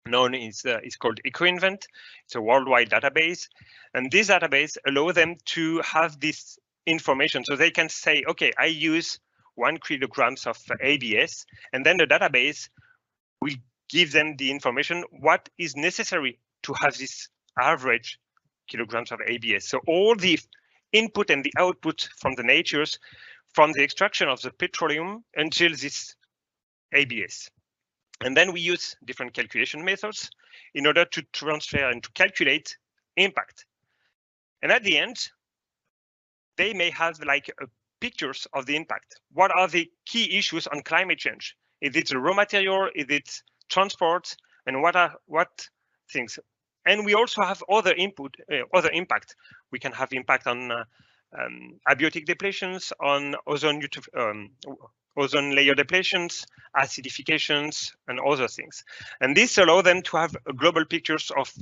known is called EcoInvent. It's a worldwide database, and this database allows them to have this information. So they can say, okay, I use 1 kilograms of ABS, and then the database will give them the information what is necessary to have this average kilograms of ABS. So all the input and the output from the natures, from the extraction of the petroleum until this ABS. And then we use different calculation methods in order to transfer and to calculate impact. And at the end, they may have like pictures of the impact. What are the key issues on climate change? Is it the raw material? Is it transport? And what things? And we also have other input, other impact. We can have impact on abiotic depletions, on ozone layer depletions, acidifications, and other things. And this allows them to have global pictures of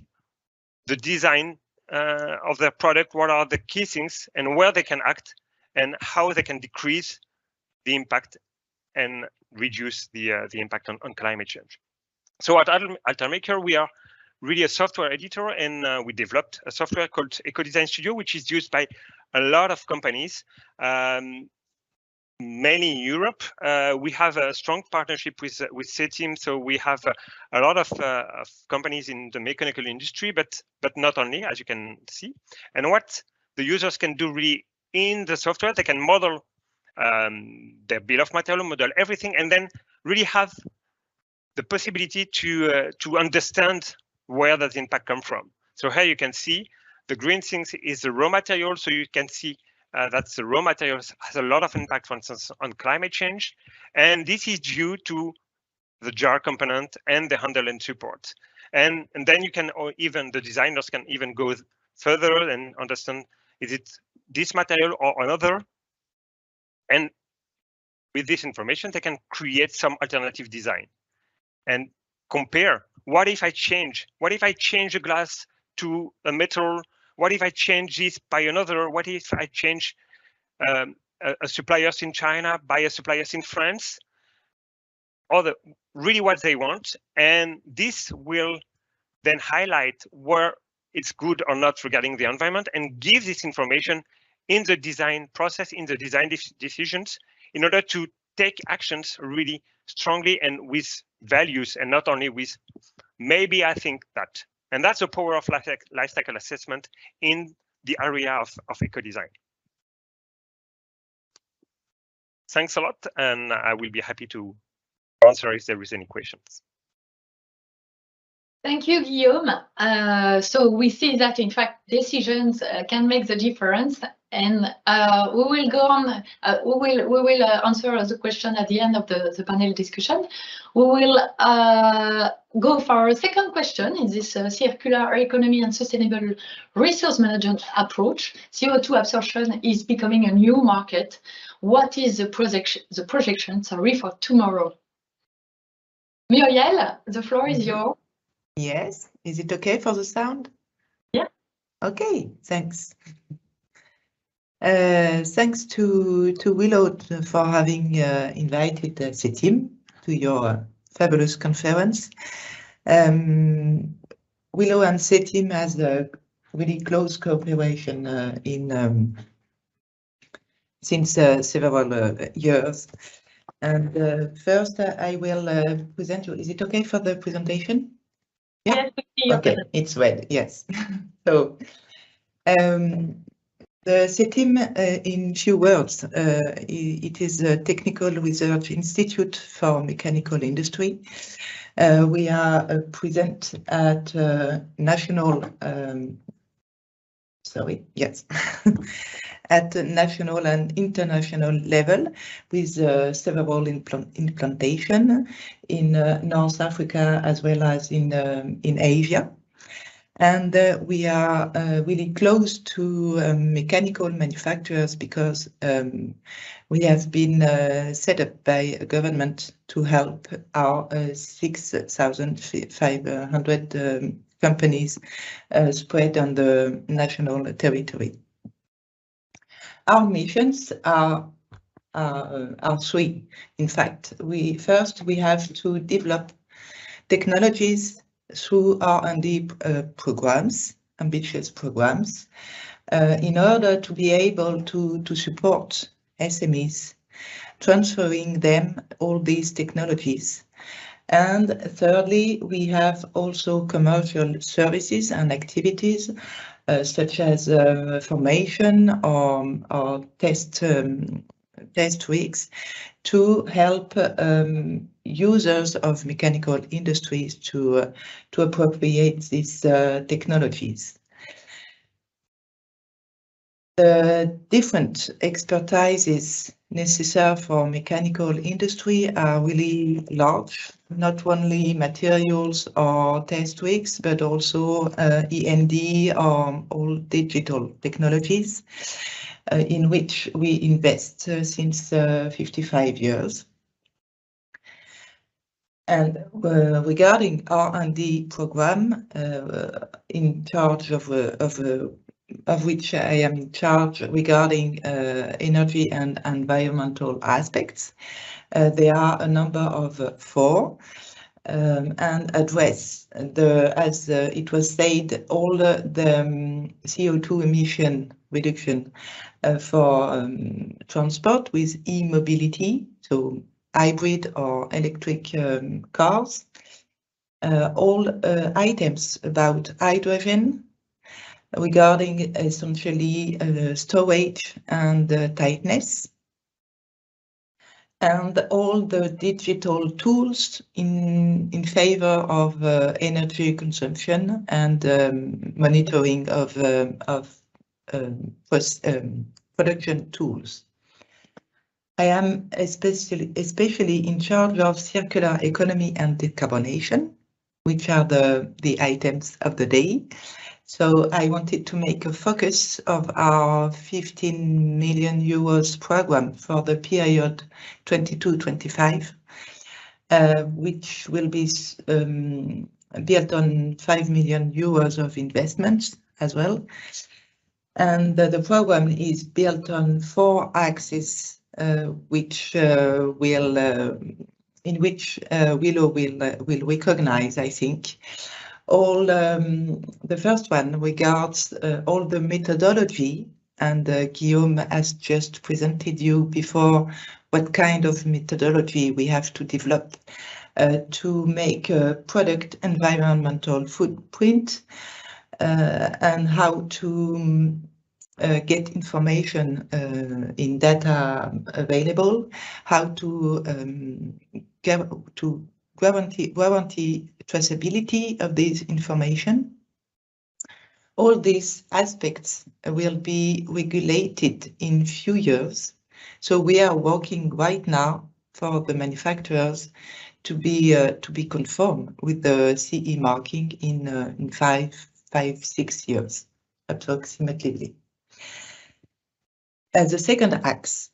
the design of their product, what are the key things, and where they can act, and how they can decrease the impact and reduce the impact on climate change. So at Altermaker, we are really a software editor, and we developed a software called Eco-Design Studio, which is used by a lot of companies, mainly in Europe. We have a strong partnership with CETIM, so we have a lot of companies in the mechanical industry, but not only, as you can see. And what the users can do really in the software, they can model their bill of material, model everything, and then really have the possibility to understand where does the impact come from. So here you can see the green things is the raw material, so you can see that the raw materials has a lot of impact, for instance, on climate change, and this is due to the jar component and the handle and support. And then you can, or even the designers can even go further and understand, is it this material or another? And with this information, they can create some alternative design and compare. What if I change? What if I change a glass to a metal? What if I change this by another? What if I change a suppliers in China by a suppliers in France? Or really what they want. And this will then highlight where it's good or not regarding the environment and give this information in the design process, in the design decisions, in order to take actions really strongly and with values, and not only with maybe I think that. And that's the power of life cycle assessment in the area of eco-design. Thanks a lot, and I will be happy to answer if there is any questions. Thank you, Guillaume. So we see that, in fact, decisions can make the difference, and we will go on. We will answer the question at the end of the panel discussion. We will go for a second question in this circular economy and sustainable resource management approach. CO2 absorption is becoming a new market. What is the projection, sorry, for tomorrow? Muriel, the floor is yours. Yes, is it okay for the sound? Yeah. Okay, thanks. Thanks to Wilo for having invited CETIM to your fabulous conference. Wilo and CETIM has a really close cooperation since several years. And first, I will present you. Is it okay for the presentation? Yeah. Yes, okay, it's red. Yes. So the CETIM, in few words, it is a technical research institute for mechanical industry. We are present at national sorry, yes, at the national and international level, with several implantation in North Africa as well as in Asia. And we are really close to mechanical manufacturers because we have been set up by a government to help our 6,500 companies spread on the national territory. Our missions are three. In fact, we have to develop technologies through R&D programs, ambitious programs, in order to be able to support SMEs, transferring them all these technologies. And thirdly, we have also commercial services and activities such as formation or test rigs to help users of mechanical industries to appropriate these technologies. The different expertises necessary for mechanical industry are really large, not only materials or test rigs, but also E&D or all digital technologies in which we invest since 55 years. And regarding R&D program, in charge of which I am in charge regarding energy and environmental aspects, there are a number of 4 and address as it was said, all the CO2 emission reduction for transport with e-mobility, so hybrid or electric cars, all items about hydrogen, regarding essentially storage and tightness, and all the digital tools in favor of energy consumption and monitoring of production tools. I am especially in charge of circular economy and decarbonation, which are the items of the day. So I wanted to make a focus of our 15 million euros program for the period 22-25, which will be built on 5 million euros of investments as well. And the program is built on 4 axes, in which Wilo will recognize, I think. All the first one regards all the methodology, and Guillaume has just presented you before what kind of methodology we have to develop to make a product environmental footprint and how to get information in data available, how to guarantee traceability of this information. All these aspects will be regulated in few years. So we are working right now for the manufacturers to be conform with the CE marking in 5-6 years, approximately. As the second axe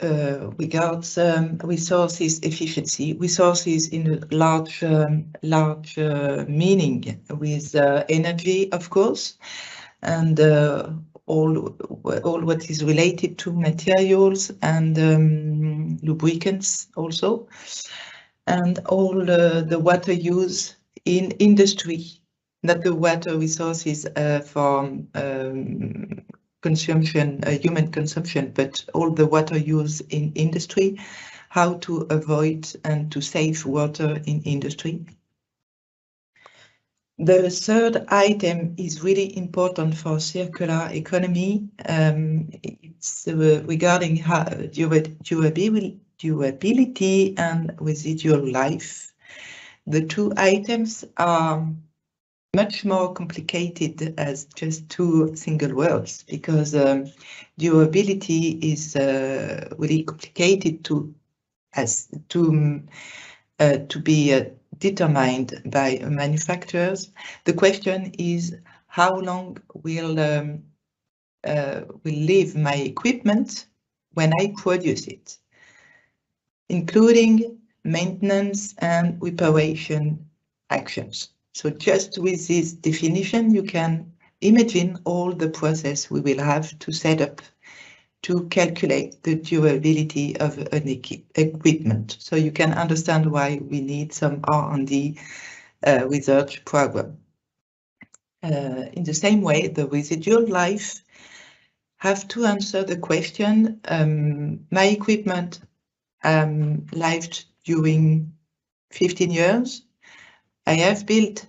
regards resources efficiency, resources in a large meaning with energy, of course, and all what is related to materials and lubricants also, and all the water use in industry, not the water resources for consumption, human consumption, but all the water use in industry, how to avoid and to save water in industry. The third item is really important for circular economy. It's regarding durability and residual life. The 2 items are much more complicated as just two single words, because durability is really complicated to be determined by manufacturers. The question is, how long will live my equipment when I produce it, including maintenance and reparation actions. So just with this definition, you can imagine all the process we will have to set up to calculate the durability of an equipment. So you can understand why we need some R&D research program. In the same way, the residual life have to answer the question, my equipment lived during 15 years. I have built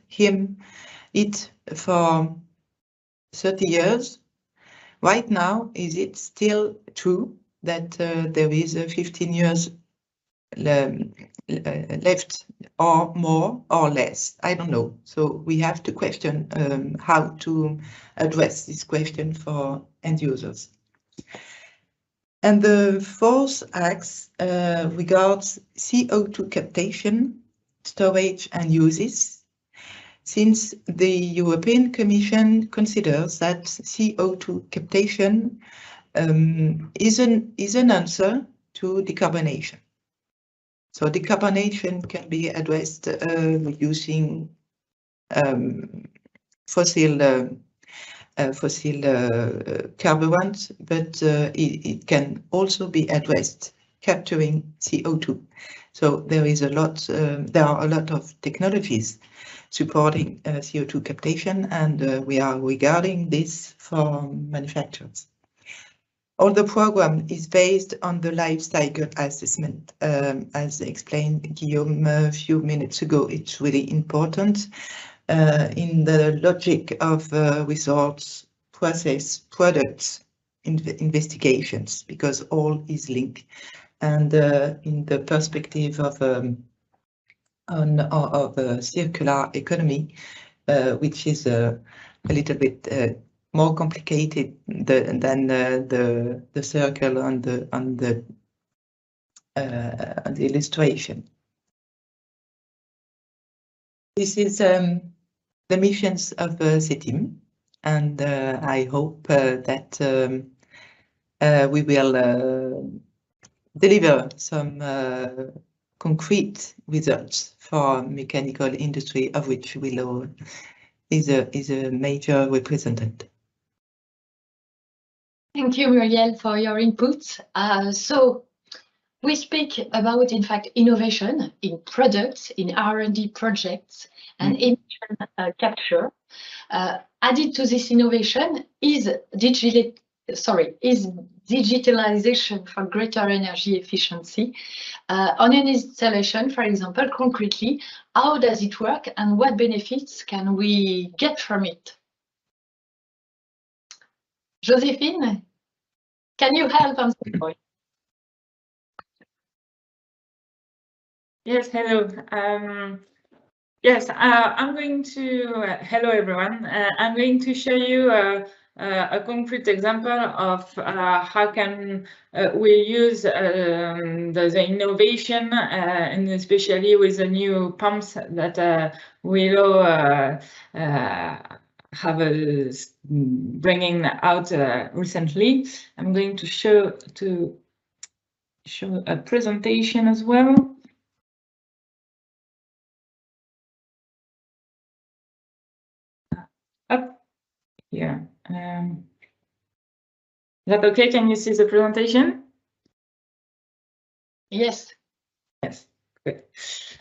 it for 30 years. Right now, is it still true that there is 15 years left, or more or less? I don't know. So we have to question how to address this question for end users. And the fourth axe regards CO2 captation, storage and uses. Since the European Commission considers that CO2 captation is an answer to decarbonation. So decarbonation can be addressed reducing fossil carburants, but it can also be addressed capturing CO2. So there are a lot of technologies supporting CO2 captation, and we are regarding this for manufacturers. All the program is based on the life cycle assessment. As explained Guillaume a few minutes ago, it's really important in the logic of resource, process, products, investigations, because all is linked. And in the perspective of a circular economy, which is a little bit more complicated than the circle on the illustration. This is the missions of CETIM, and I hope that we will deliver some concrete results for mechanical industry, of which Wilo is a major representative. Thank you, Muriel, for your input. So we speak about, in fact, innovation in products, in R&D projects, and emission capture. Added to this innovation is digitalization for greater energy efficiency. On an installation, for example, concretely, how does it work and what benefits can we get from it? Josephine, can you help on this point? Yes, hello. Yes, I'm going to, hello everyone. I'm going to show you a concrete example of how can we use the innovation, and especially with the new pumps that Wilo have bringing out recently. I'm going to show a presentation as well. Up here. Is that okay? Can you see the presentation? Yes. Yes. Good.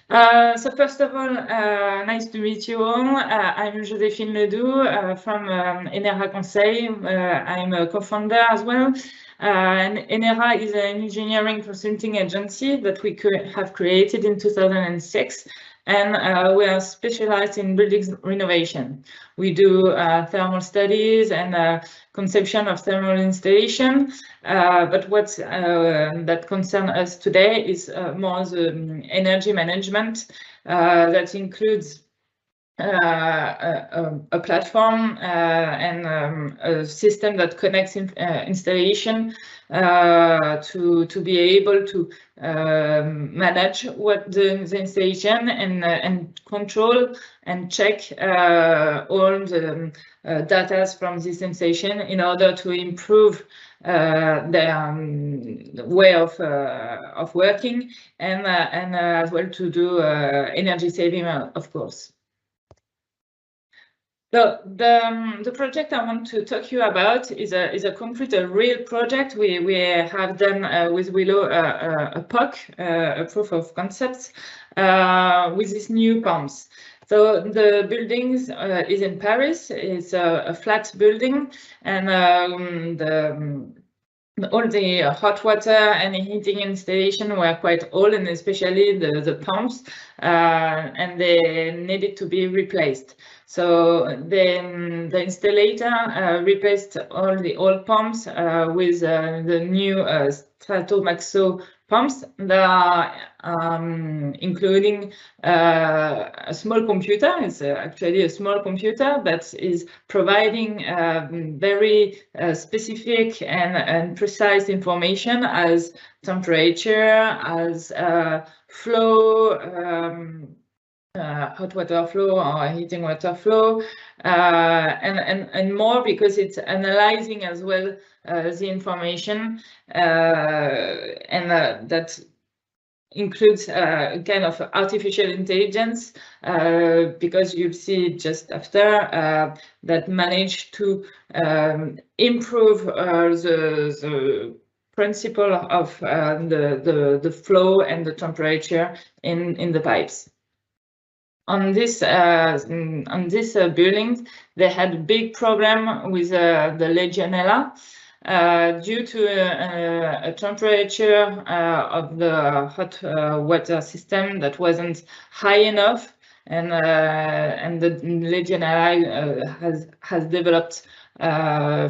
So first of all, nice to meet you all. I'm Joséphine Ledoux from Enera Conseil. I'm a co-founder as well. And Enera is an engineering consulting agency that we have created in 2006. And we are specialized in buildings renovation. We do thermal studies and conception of thermal installation. But what that concerns us today is more the energy management that includes a platform and a system that connects installation to be able to manage what the installation and control and check all the data from this installation in order to improve the way of working and as well to do energy saving, of course. So the project I want to talk to you about is a concrete, a real project. We have done with Wilo a POC, a proof of concept, with these new pumps. So the building is in Paris. It's a flat building, and all the hot water and heating installation were quite old, and especially the pumps, and they needed to be replaced. So the installer replaced all the old pumps with the new Strato-Maxo pumps that are including a small computer. It's actually a small computer that is providing very specific and precise information as temperature, as flow, hot water flow or heating water flow, and more, because it's analyzing as well the information, and that includes kind of artificial intelligence, because you'll see just after that managed to improve the principle of the flow and the temperature in the pipes. On this building, they had a big problem with the Legionella due to a temperature of the hot water system that wasn't high enough, and the Legionella has developed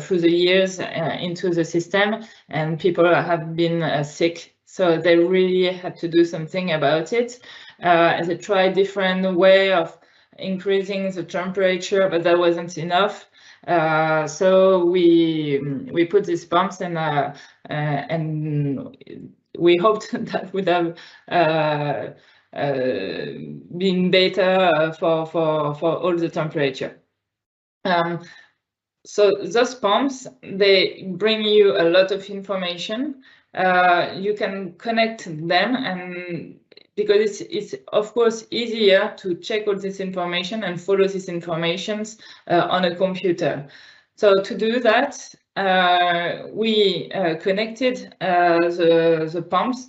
through the years into the system, and people have been sick. So they really had to do something about it. They tried different way of increasing the temperature, but that wasn't enough. So we put these pumps, and we hoped that would have been better for all the temperature. So those pumps, they bring you a lot of information. You can connect them, and because it's of course easier to check all this information and follow these informations on a computer. So to do that, we connected the pumps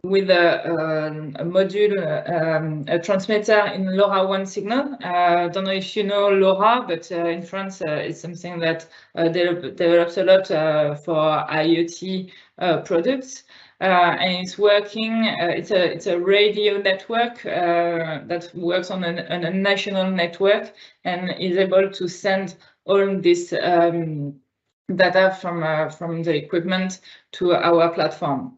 with a module, a transmitter in LoRaWAN signal. I don't know if you know LoRa, but in France it's something that develops a lot for IoT products. And it's working. It's a radio network that works on a national network and is able to send all this data from the equipment to our platform.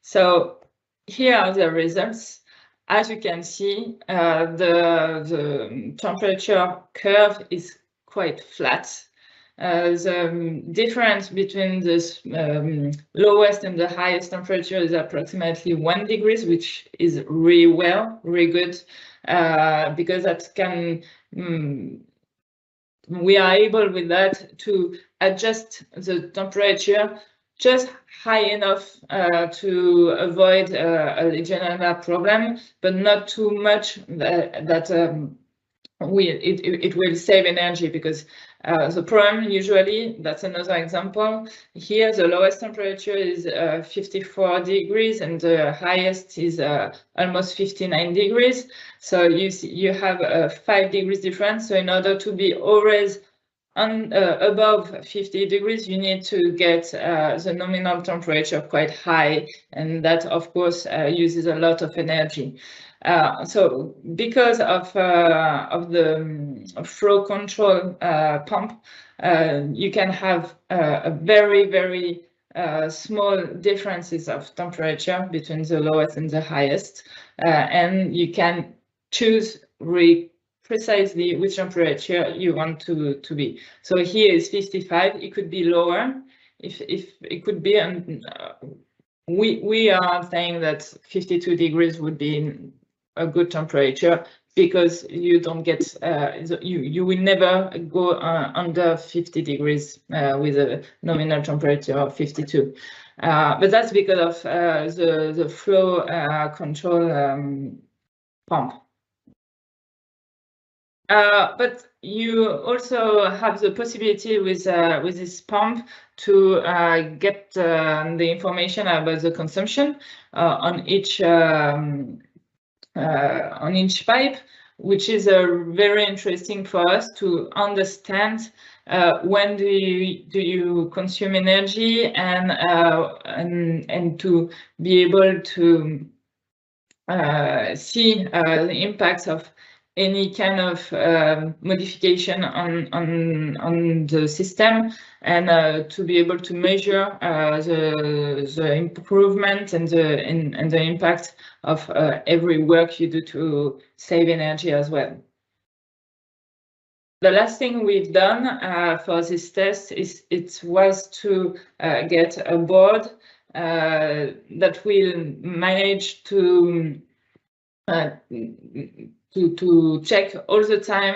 So here are the results. As you can see, the temperature curve is quite flat. The difference between the lowest and the highest temperature is approximately 1 degree, which is really good, because that can we are able with that to adjust the temperature just high enough to avoid a Legionella problem, but not too much that it will save energy, because the problem usually, that's another example. Here the lowest temperature is 54 degrees and the highest is almost 59 degrees. So you have a 5 degrees difference. So in order to be always above 50 degrees, you need to get the nominal temperature quite high, and that of course uses a lot of energy. So because of the flow control pump, you can have a very small differences of temperature between the lowest and the highest, and you can choose precisely which temperature you want to be. So here is 55. It could be lower. If it could be, we are saying that 52 degrees would be a good temperature, because you don't get you will never go under 50 degrees with a nominal temperature of 52. But that's because of the flow control pump. But you also have the possibility with this pump to get the information about the consumption on each pipe, which is very interesting for us to understand when do you consume energy, and to be able to see the impacts of any kind of modification on the system, and to be able to measure the improvement and the impact of every work you do to save energy as well. The last thing we've done for this test was to get a board that will manage to check all the time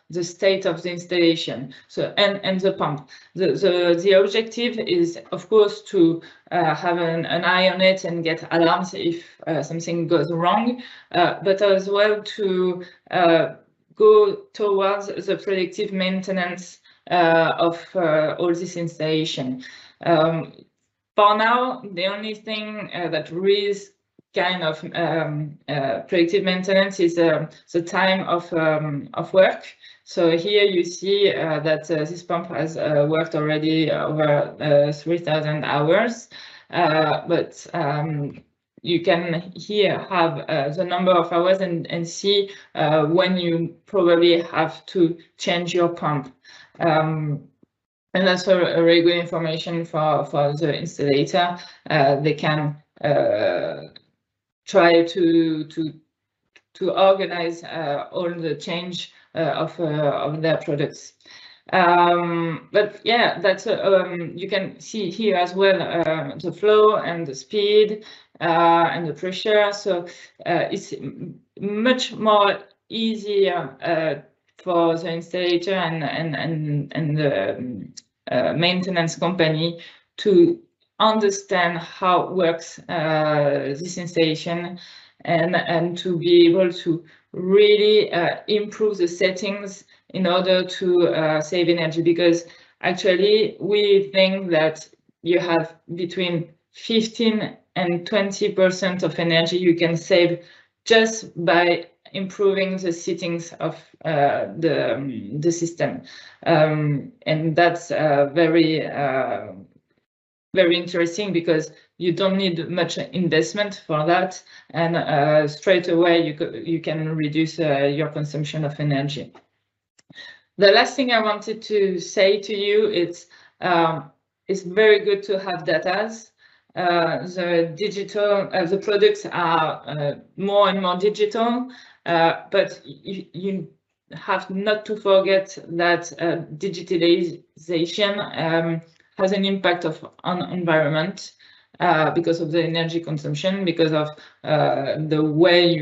the state of the installation, so and the pump. The objective is, of course, to have an eye on it and get alarms if something goes wrong, but as well to go towards the predictive maintenance of all this installation. For now, the only thing that really is kind of predictive maintenance is the time of work. So here you see that this pump has worked already over 3,000 hours, but you can here have the number of hours and see when you probably have to change your pump. And that's a very good information for the installer. They can try to organize all the change of their products. But yeah, that's you can see here as well the flow and the speed and the pressure. So it's much more easier for the installer and the maintenance company to understand how it works this installation, and to be able to really improve the settings in order to save energy, because actually we think that you have between 15 and 20% of energy you can save just by improving the settings of the system, and that's very interesting, because you don't need much investment for that, and straight away you can reduce your consumption of energy. The last thing I wanted to say to you is it's very good to have data. The products are more and more digital, but you have not to forget that digitalization has an impact on environment because of the energy consumption, because of the way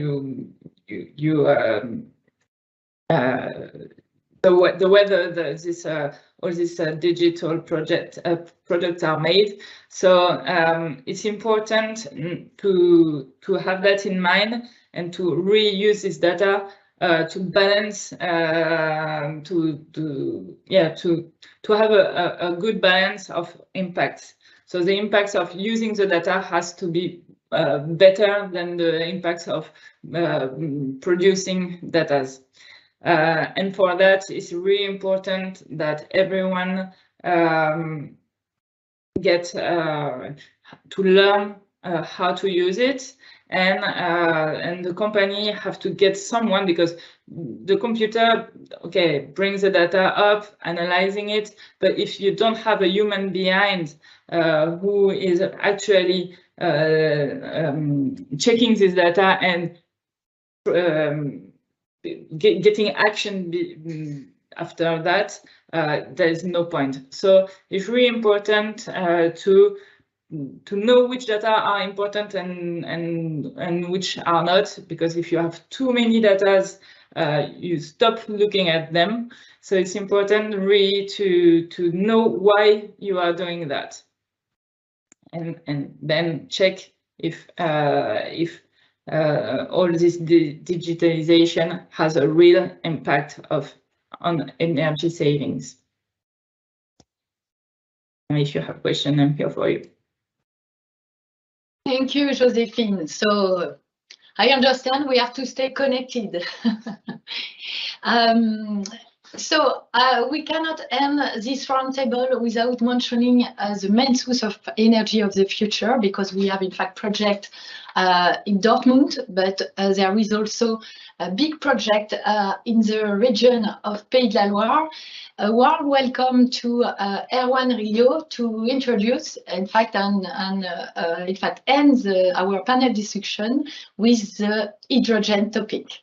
all these digital products are made. So it's important to have that in mind and to reuse this data to balance, to have a good balance of impacts. So the impacts of using the data has to be better than the impacts of producing data. And for that, it's really important that everyone gets to learn how to use it, and the company have to get someone, because the computer, okay, brings the data up, analyzing it, but if you don't have a human behind who is actually checking this data and getting action after that, there's no point. So it's really important to know which data are important and which are not, because if you have too many data, you stop looking at them. So it's important really to know why you are doing that, and then check if all this digitalization has a real impact on energy savings. And if you have questions, I'm here for you. Thank you, Josephine. So I understand we have to stay connected. We cannot end this roundtable without mentioning the main source of energy of the future, because we have in fact project in Dortmund, but there is also a big project in the region of Pays de la Loire. A warm welcome to Erwan Rio to introduce, in fact, and end our panel discussion with the hydrogen topic.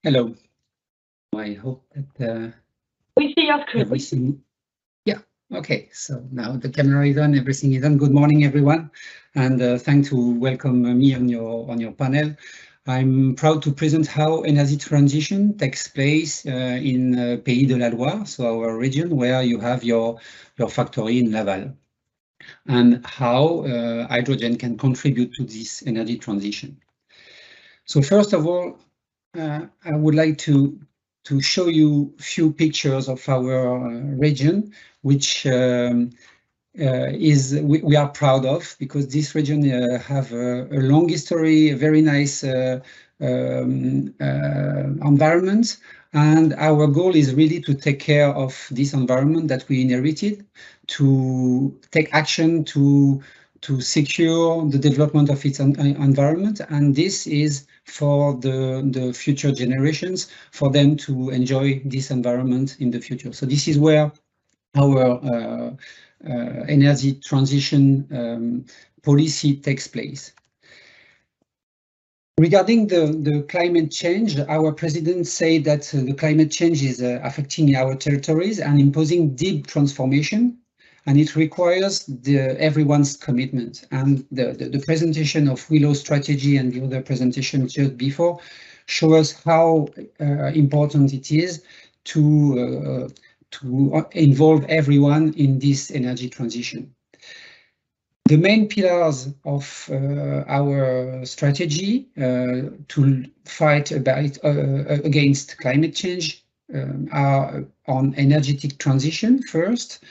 Hello. I hope that we see your screen. Everything. Yeah. Okay. So now the camera is on. Everything is on. Good morning, everyone, and thanks to welcome me on your panel. I'm proud to present how energy transition takes place in Pays de la Loire, so our region where you have your factory in Laval, and how hydrogen can contribute to this energy transition. So first of all, I would like to show you a few pictures of our region, which we are proud of, because this region have a long history, a very nice environment, and our goal is really to take care of this environment that we inherited, to take action to secure the development of its environment, and this is for the future generations, for them to enjoy this environment in the future. So this is where our energy transition policy takes place. Regarding the climate change, our president said that the climate change is affecting our territories and imposing deep transformation, and it requires everyone's commitment. And the presentation of Wilo strategy and the other presentation just before show us how important it is to involve everyone in this energy transition. The main pillars of our strategy to fight against climate change are on energetic transition first,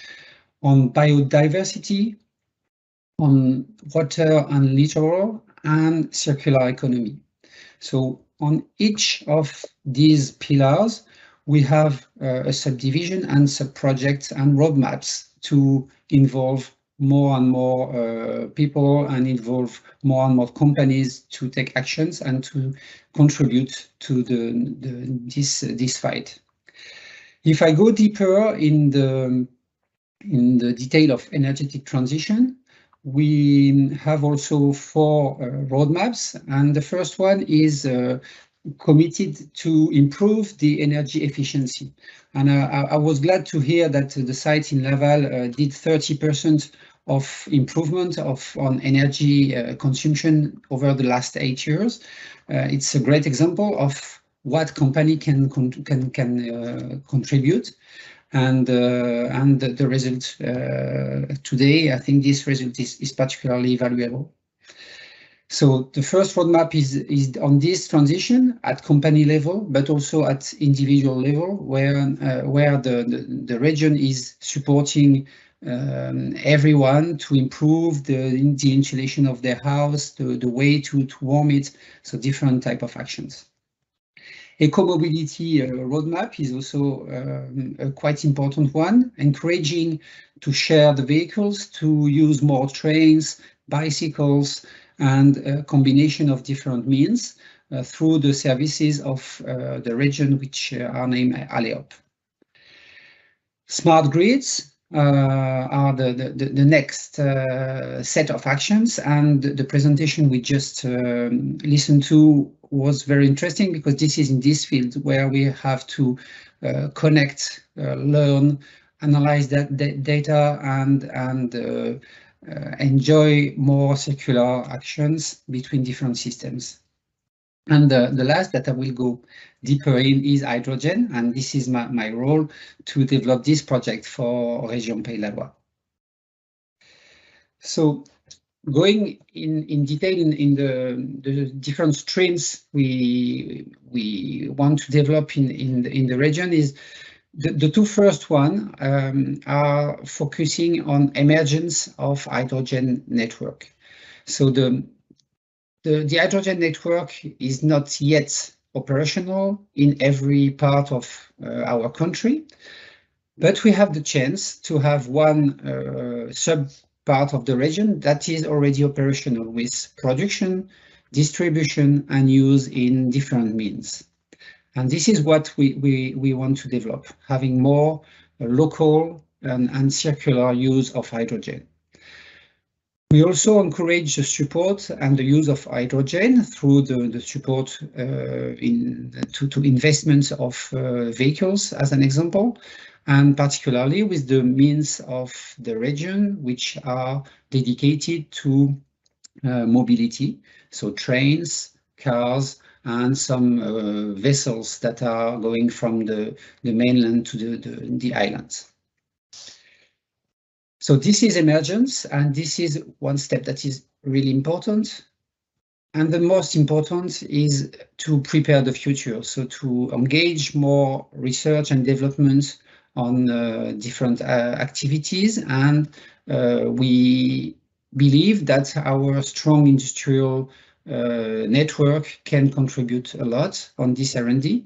on biodiversity, on water and littoral, and circular economy. So on each of these pillars, we have a subdivision and sub-projects and roadmaps to involve more and more people and involve more and more companies to take actions and to contribute to this fight. If I go deeper in the detail of energetic transition, we have also 4 roadmaps, and the first one is committed to improve the energy efficiency. And I was glad to hear that the site in Laval did 30% of improvement on energy consumption over the last 8 years. It's a great example of what company can contribute, and the result today, I think this result is particularly valuable. So the first roadmap is on this transition at company level, but also at individual level, where the region is supporting everyone to improve the insulation of their house, the way to warm it, so different type of actions. Eco-mobility roadmap is also a quite important one, encouraging to share the vehicles, to use more trains, bicycles, and a combination of different means through the services of the region, which are named ALEOP. Smart grids are the next set of actions, and the presentation we just listened to was very interesting because this is in this field where we have to connect, learn, analyze that data, and enjoy more circular actions between different systems. And the last that I will go deeper in is hydrogen, and this is my role to develop this project for Région Pays de la Loire. So going in detail in the different streams we want to develop in the region is the two first one are focusing on emergence of hydrogen network. So the hydrogen network is not yet operational in every part of our country, but we have the chance to have one sub part of the region that is already operational with production, distribution, and use in different means. And this is what we want to develop, having more local and circular use of hydrogen. We also encourage the support and the use of hydrogen through the support to investments of vehicles, as an example, and particularly with the means of the region which are dedicated to mobility, so trains, cars, and some vessels that are going from the mainland to the islands. So this is emergence, and this is one step that is really important. And the most important is to prepare the future, so to engage more research and development on different activities. And we believe that our strong industrial network can contribute a lot on this R&D.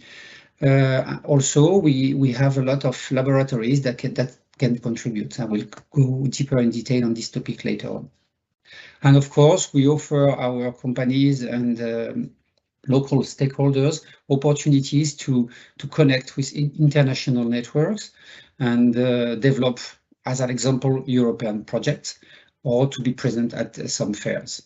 Also, we have a lot of laboratories that can contribute. I will go deeper in detail on this topic later on. And of course, we offer our companies and local stakeholders opportunities to connect with international networks and develop, as an example, European projects, or to be present at some fairs.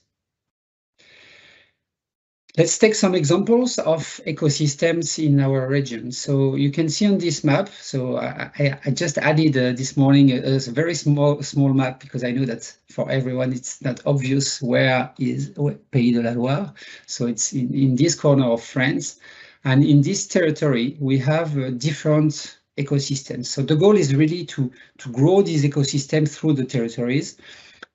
Let's take some examples of ecosystems in our region. So you can see on this map, so I just added this morning a very small map because I know that for everyone it's not obvious where is Pays de la Loire. So it's in this corner of France. And in this territory, we have different ecosystems. So the goal is really to grow these ecosystems through the territories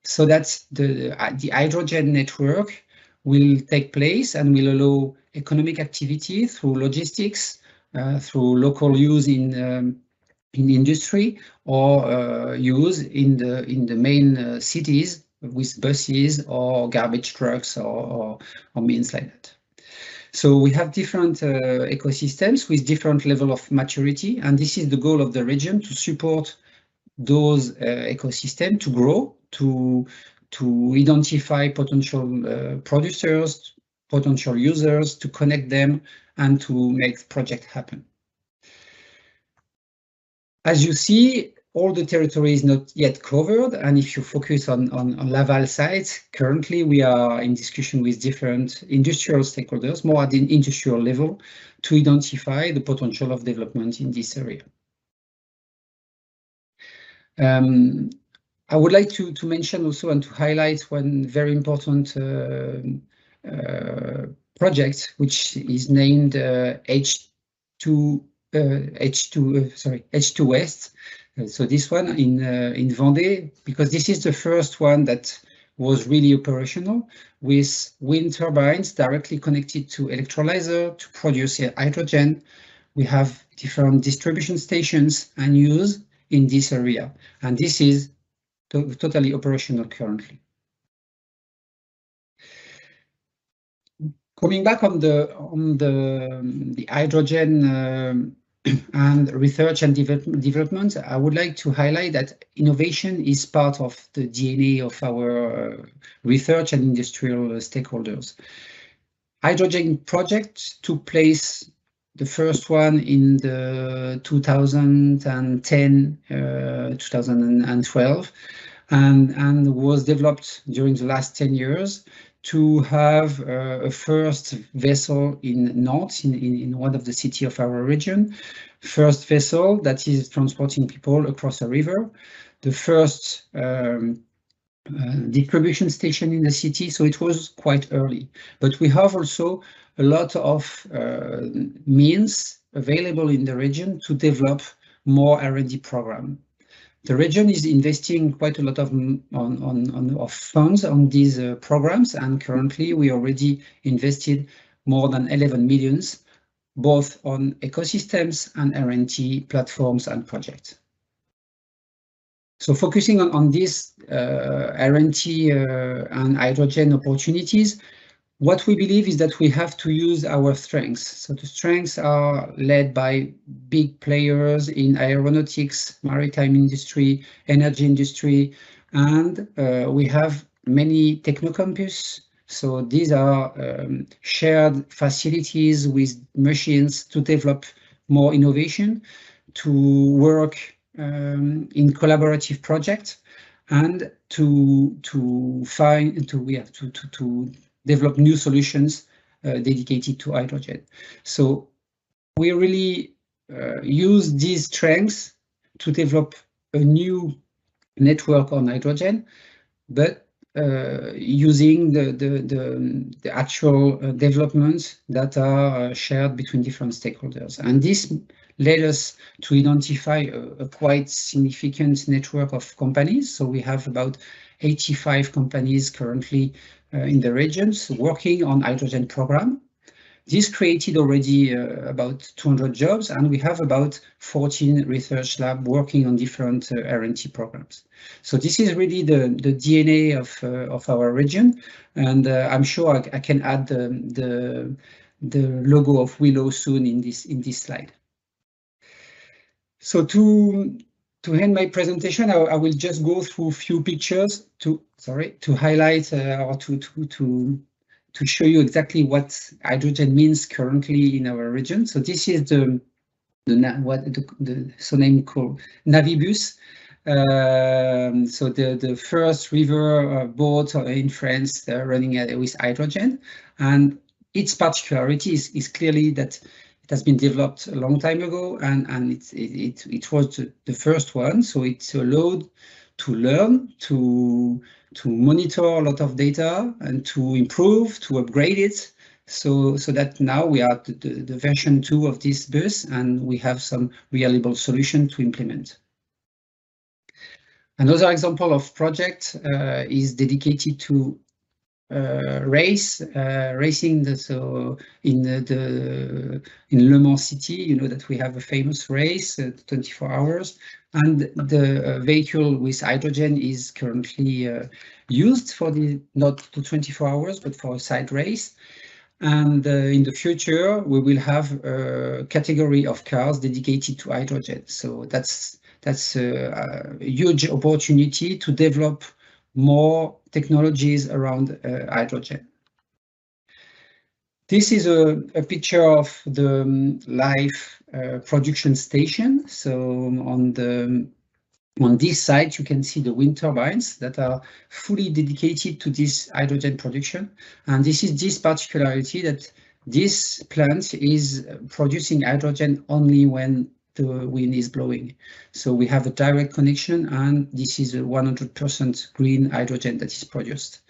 so that the hydrogen network will take place and will allow economic activity through logistics, through local use in industry, or use in the main cities with buses or garbage trucks or means like that. So we have different ecosystems with different level of maturity, and this is the goal of the region, to support those ecosystems to grow, to identify potential producers, potential users, to connect them, and to make project happen. As you see, all the territory is not yet covered, and if you focus on Laval sites, currently we are in discussion with different industrial stakeholders, more at the industrial level, to identify the potential of development in this area. I would like to mention also and to highlight one very important project, which is named H2 West. So this one in Vendée, because this is the first one that was really operational with wind turbines directly connected to electrolyzer to produce hydrogen. We have different distribution stations and use in this area, and this is totally operational currently. Coming back on the hydrogen and research and development, I would like to highlight that innovation is part of the DNA of our research and industrial stakeholders. Hydrogen projects took place the first one in the 2010, 2012, and was developed during the last 10 years to have a first vessel in Nantes, in one of the cities of our region, first vessel that is transporting people across a river, the first distribution station in the city, so it was quite early. But we have also a lot of means available in the region to develop more R&D program. The region is investing quite a lot of funds on these programs, and currently we already invested more than 11 millions, both on ecosystems and R&D platforms and projects. So focusing on these R&D and hydrogen opportunities, what we believe is that we have to use our strengths. So the strengths are led by big players in aeronautics, maritime industry, energy industry, and we have many technocampus. So these are shared facilities with machines to develop more innovation, to work in collaborative projects, and to develop new solutions dedicated to hydrogen. So we really use these strengths to develop a new network on hydrogen, but using the actual developments that are shared between different stakeholders. And this led us to identify a quite significant network of companies. So we have about 85 companies currently in the regions working on hydrogen program. This created already about 200 jobs, and we have about 14 research labs working on different R&D programs. So this is really the DNA of our region, and I'm sure I can add the logo of Wilo soon in this slide. So to end my presentation, I will just go through a few pictures to highlight or to show you exactly what hydrogen means currently in our region. So this is the so name called Navibus. So the first river boat in France running with hydrogen, and its particularity is clearly that it has been developed a long time ago, and it was the first one. So it's allowed to learn, to monitor a lot of data, and to improve, to upgrade it, so that now we are the version 2 of this bus, and we have some reliable solution to implement. Another example of project is dedicated to racing. So in Le Mans city, you know that we have a famous race, 24 hours, and the vehicle with hydrogen is currently used for not the 24 hours, but for a side race. And in the future, we will have a category of cars dedicated to hydrogen. So that's a huge opportunity to develop more technologies around hydrogen. This is a picture of the live production station. So on this side, you can see the wind turbines that are fully dedicated to this hydrogen production. And this is this particularity that this plant is producing hydrogen only when the wind is blowing. So we have a direct connection, and this is a 100% green hydrogen that is produced.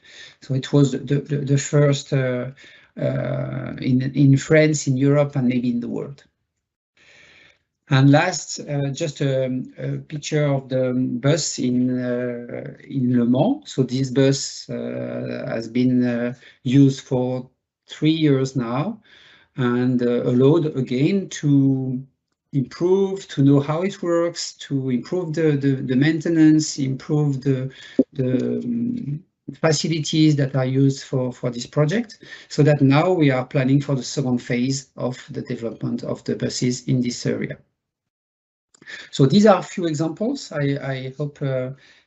So it was the first in France, in Europe, and maybe in the world. And last, just a picture of the bus in Le Mans. So this bus has been used for 3 years now, and allowed again to improve, to know how it works, to improve the maintenance, improve the facilities that are used for this project, so that now we are planning for the second phase of the development of the buses in this area. So these are a few examples. I hope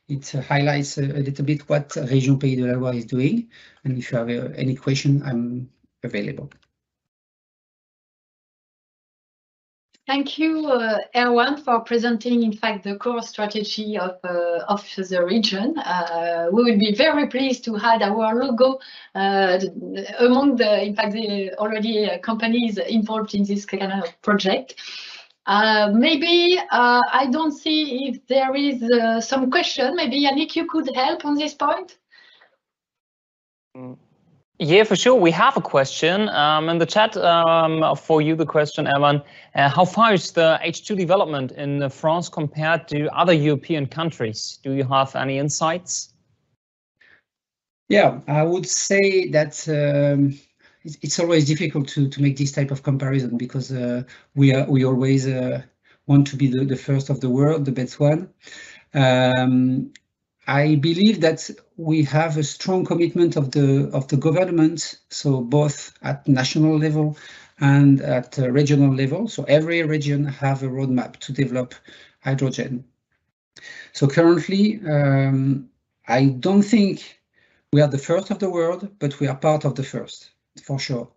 it highlights a little bit what Région Pays de la Loire is doing, and if you have any question, I'm available. Thank you, Erwan, for presenting, in fact, the core strategy of the region. We will be very pleased to add our logo among the, in fact, the already companies involved in this kind of project. Maybe I don't see if there is some question. Maybe Yannick, you could help on this point. Yeah, for sure. We have a question in the chat for you. The question, Evan, how far is the H2 development in France compared to other European countries? Do you have any insights? Yeah, I would say that it's always difficult to make this type of comparison because we always want to be the first of the world, the best one. I believe that we have a strong commitment of the government, so both at national level and at regional level. So every region have a roadmap to develop hydrogen. So currently, I don't think we are the first of the world, but we are part of the first, for sure.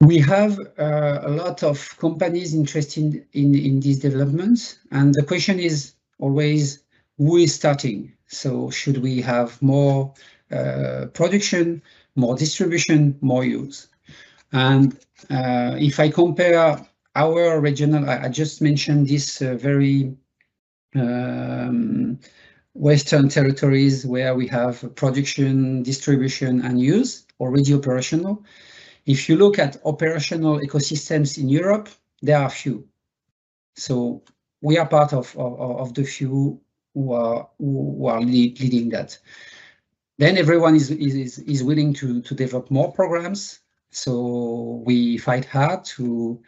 We have a lot of companies interested in these developments, and the question is always, who is starting? So should we have more production, more distribution, more use? And if I compare our regional, I just mentioned this very Western territories where we have production, distribution, and use already operational. If you look at operational ecosystems in Europe, there are few. So we are part of the few who are leading that. Then everyone is willing to develop more programs. So we fight hard to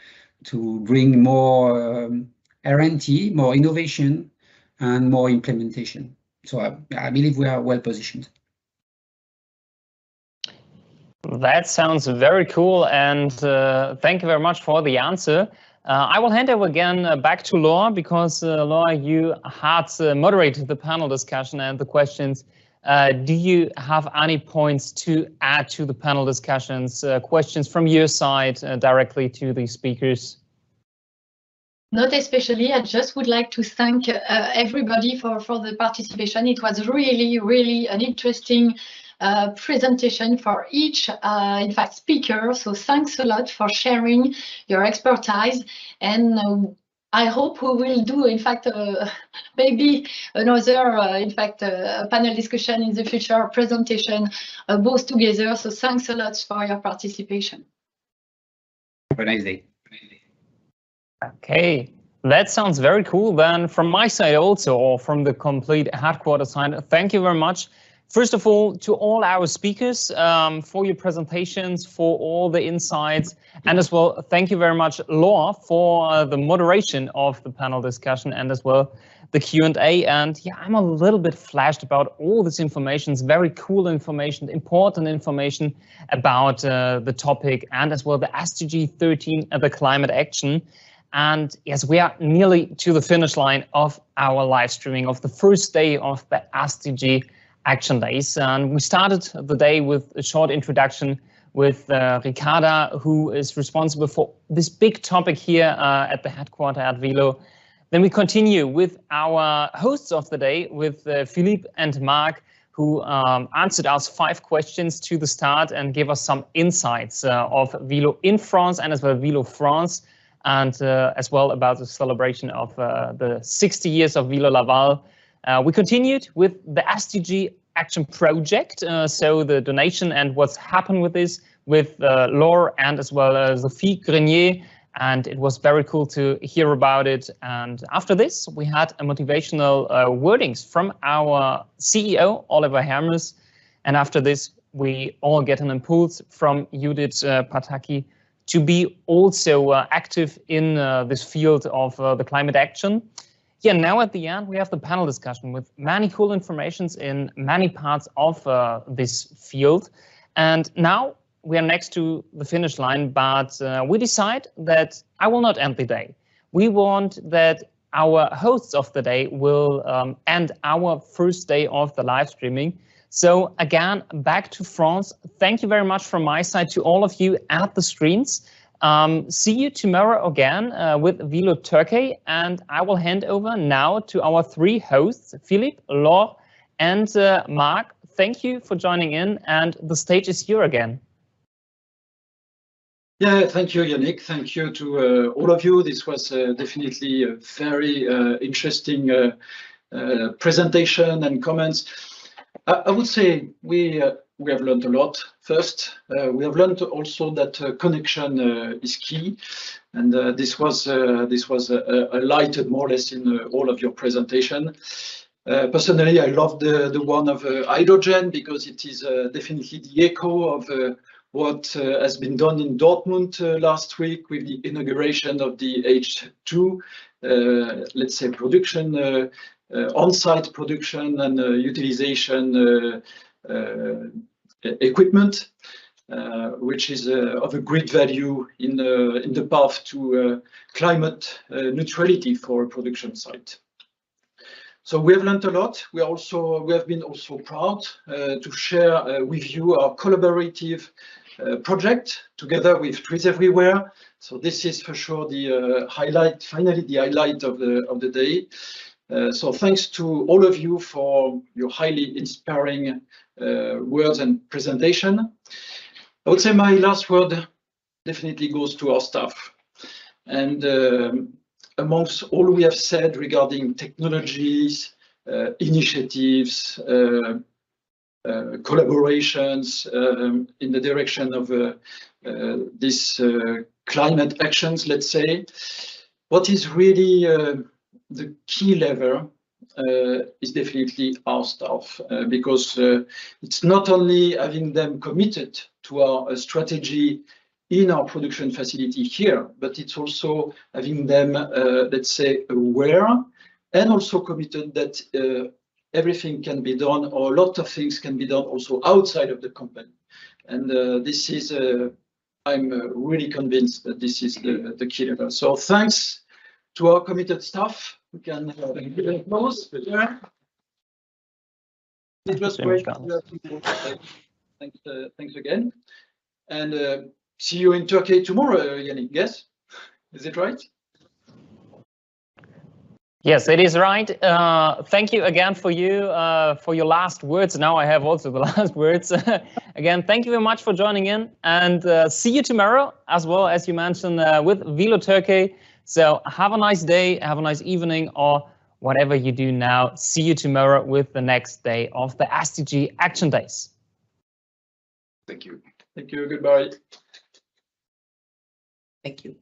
bring more R&D, more innovation, and more implementation. So I believe we are well positioned. That sounds very cool, and thank you very much for the answer. I will hand over again back to Laura, because Laura, you had moderated the panel discussion and the questions. Do you have any points to add to the panel discussions, questions from your side directly to the speakers? Not especially. I just would like to thank everybody for the participation. It was really an interesting presentation for each, in fact, speaker. So thanks a lot for sharing your expertise. And I hope we will do, in fact, maybe another, in fact, panel discussion in the future, presentation, both together. So thanks a lot for your participation. Have a nice day. Okay, that sounds very cool. Then from my side also, or from the complete headquarters side, thank you very much. First of all, to all our speakers for your presentations, for all the insights, and as well, thank you very much, Laura, for the moderation of the panel discussion and as well the Q&A. And yeah, I'm a little bit flashed about all this information, very cool information, important information about the topic and as well the SDG 13, the climate action. And yes, we are nearly to the finish line of our live streaming of the first day of the SDG Action Days. And we started the day with a short introduction with Ricarda, who is responsible for this big topic here at the headquarters at Wilo. Then we continue with our hosts of the day with Philippe and Marc, who answered us 5 questions to the start and gave us some insights of Wilo in France and as well Wilo France, and as well about the celebration of the 60 years of Wilo Laval. We continued with the SDG Action Project, so the donation and what's happened with this, with Laure and as well as Sophie Grenier, and it was very cool to hear about it. And after this, we had a motivational wordings from our CEO, Oliver Hermes, and after this, we all get an impulse from Judith Pataki to be also active in this field of the climate action. Yeah, now at the end, we have the panel discussion with many cool informations in many parts of this field. And now we are next to the finish line, but we decide that I will not end the day. We want that our hosts of the day will end our first day of the live streaming. So again, back to France. Thank you very much from my side to all of you at the screens. See you tomorrow again with Wilo Turkey, and I will hand over now to our three hosts, Philippe, Laure, and Marc. Thank you for joining in, and the stage is yours again. Yeah, thank you, Yannick. Thank you to all of you. This was definitely a very interesting presentation and comments. I would say we have learned a lot. First, we have learned also that connection is key, and this was highlighted more or less in all of your presentation. Personally, I love the one of hydrogen because it is definitely the echo of what has been done in Dortmund last week with the inauguration of the H2, let's say, production, on-site production and utilization equipment, which is of a great value in the path to climate neutrality for a production site. So we have learned a lot. We have been also proud to share with you our collaborative project together with Trees Everywhere. So this is for sure the highlight, finally the highlight of the day. So thanks to all of you for your highly inspiring words and presentation. I would say my last word definitely goes to our staff. And amongst all we have said regarding technologies, initiatives, collaborations in the direction of this climate actions, let's say, what is really the key lever is definitely our staff, because it's not only having them committed to our strategy in our production facility here, but it's also having them, let's say, aware and also committed that everything can be done, or a lot of things can be done also outside of the company. And this is, I'm really convinced that this is the key level. So thanks to our committed staff. We can close. Yeah. It was great. Thanks again. And see you in Turkey tomorrow, Yannick. Yes? Is it right? Yes, it is right. Thank you again for your last words. Now I have also the last words. Again, thank you very much for joining in, and see you tomorrow, as well as you mentioned, with Wilo Turkey. So have a nice day, have a nice evening, or whatever you do now. See you tomorrow with the next day of the SDG Action Days. Thank you. Thank you. Goodbye. Thank you.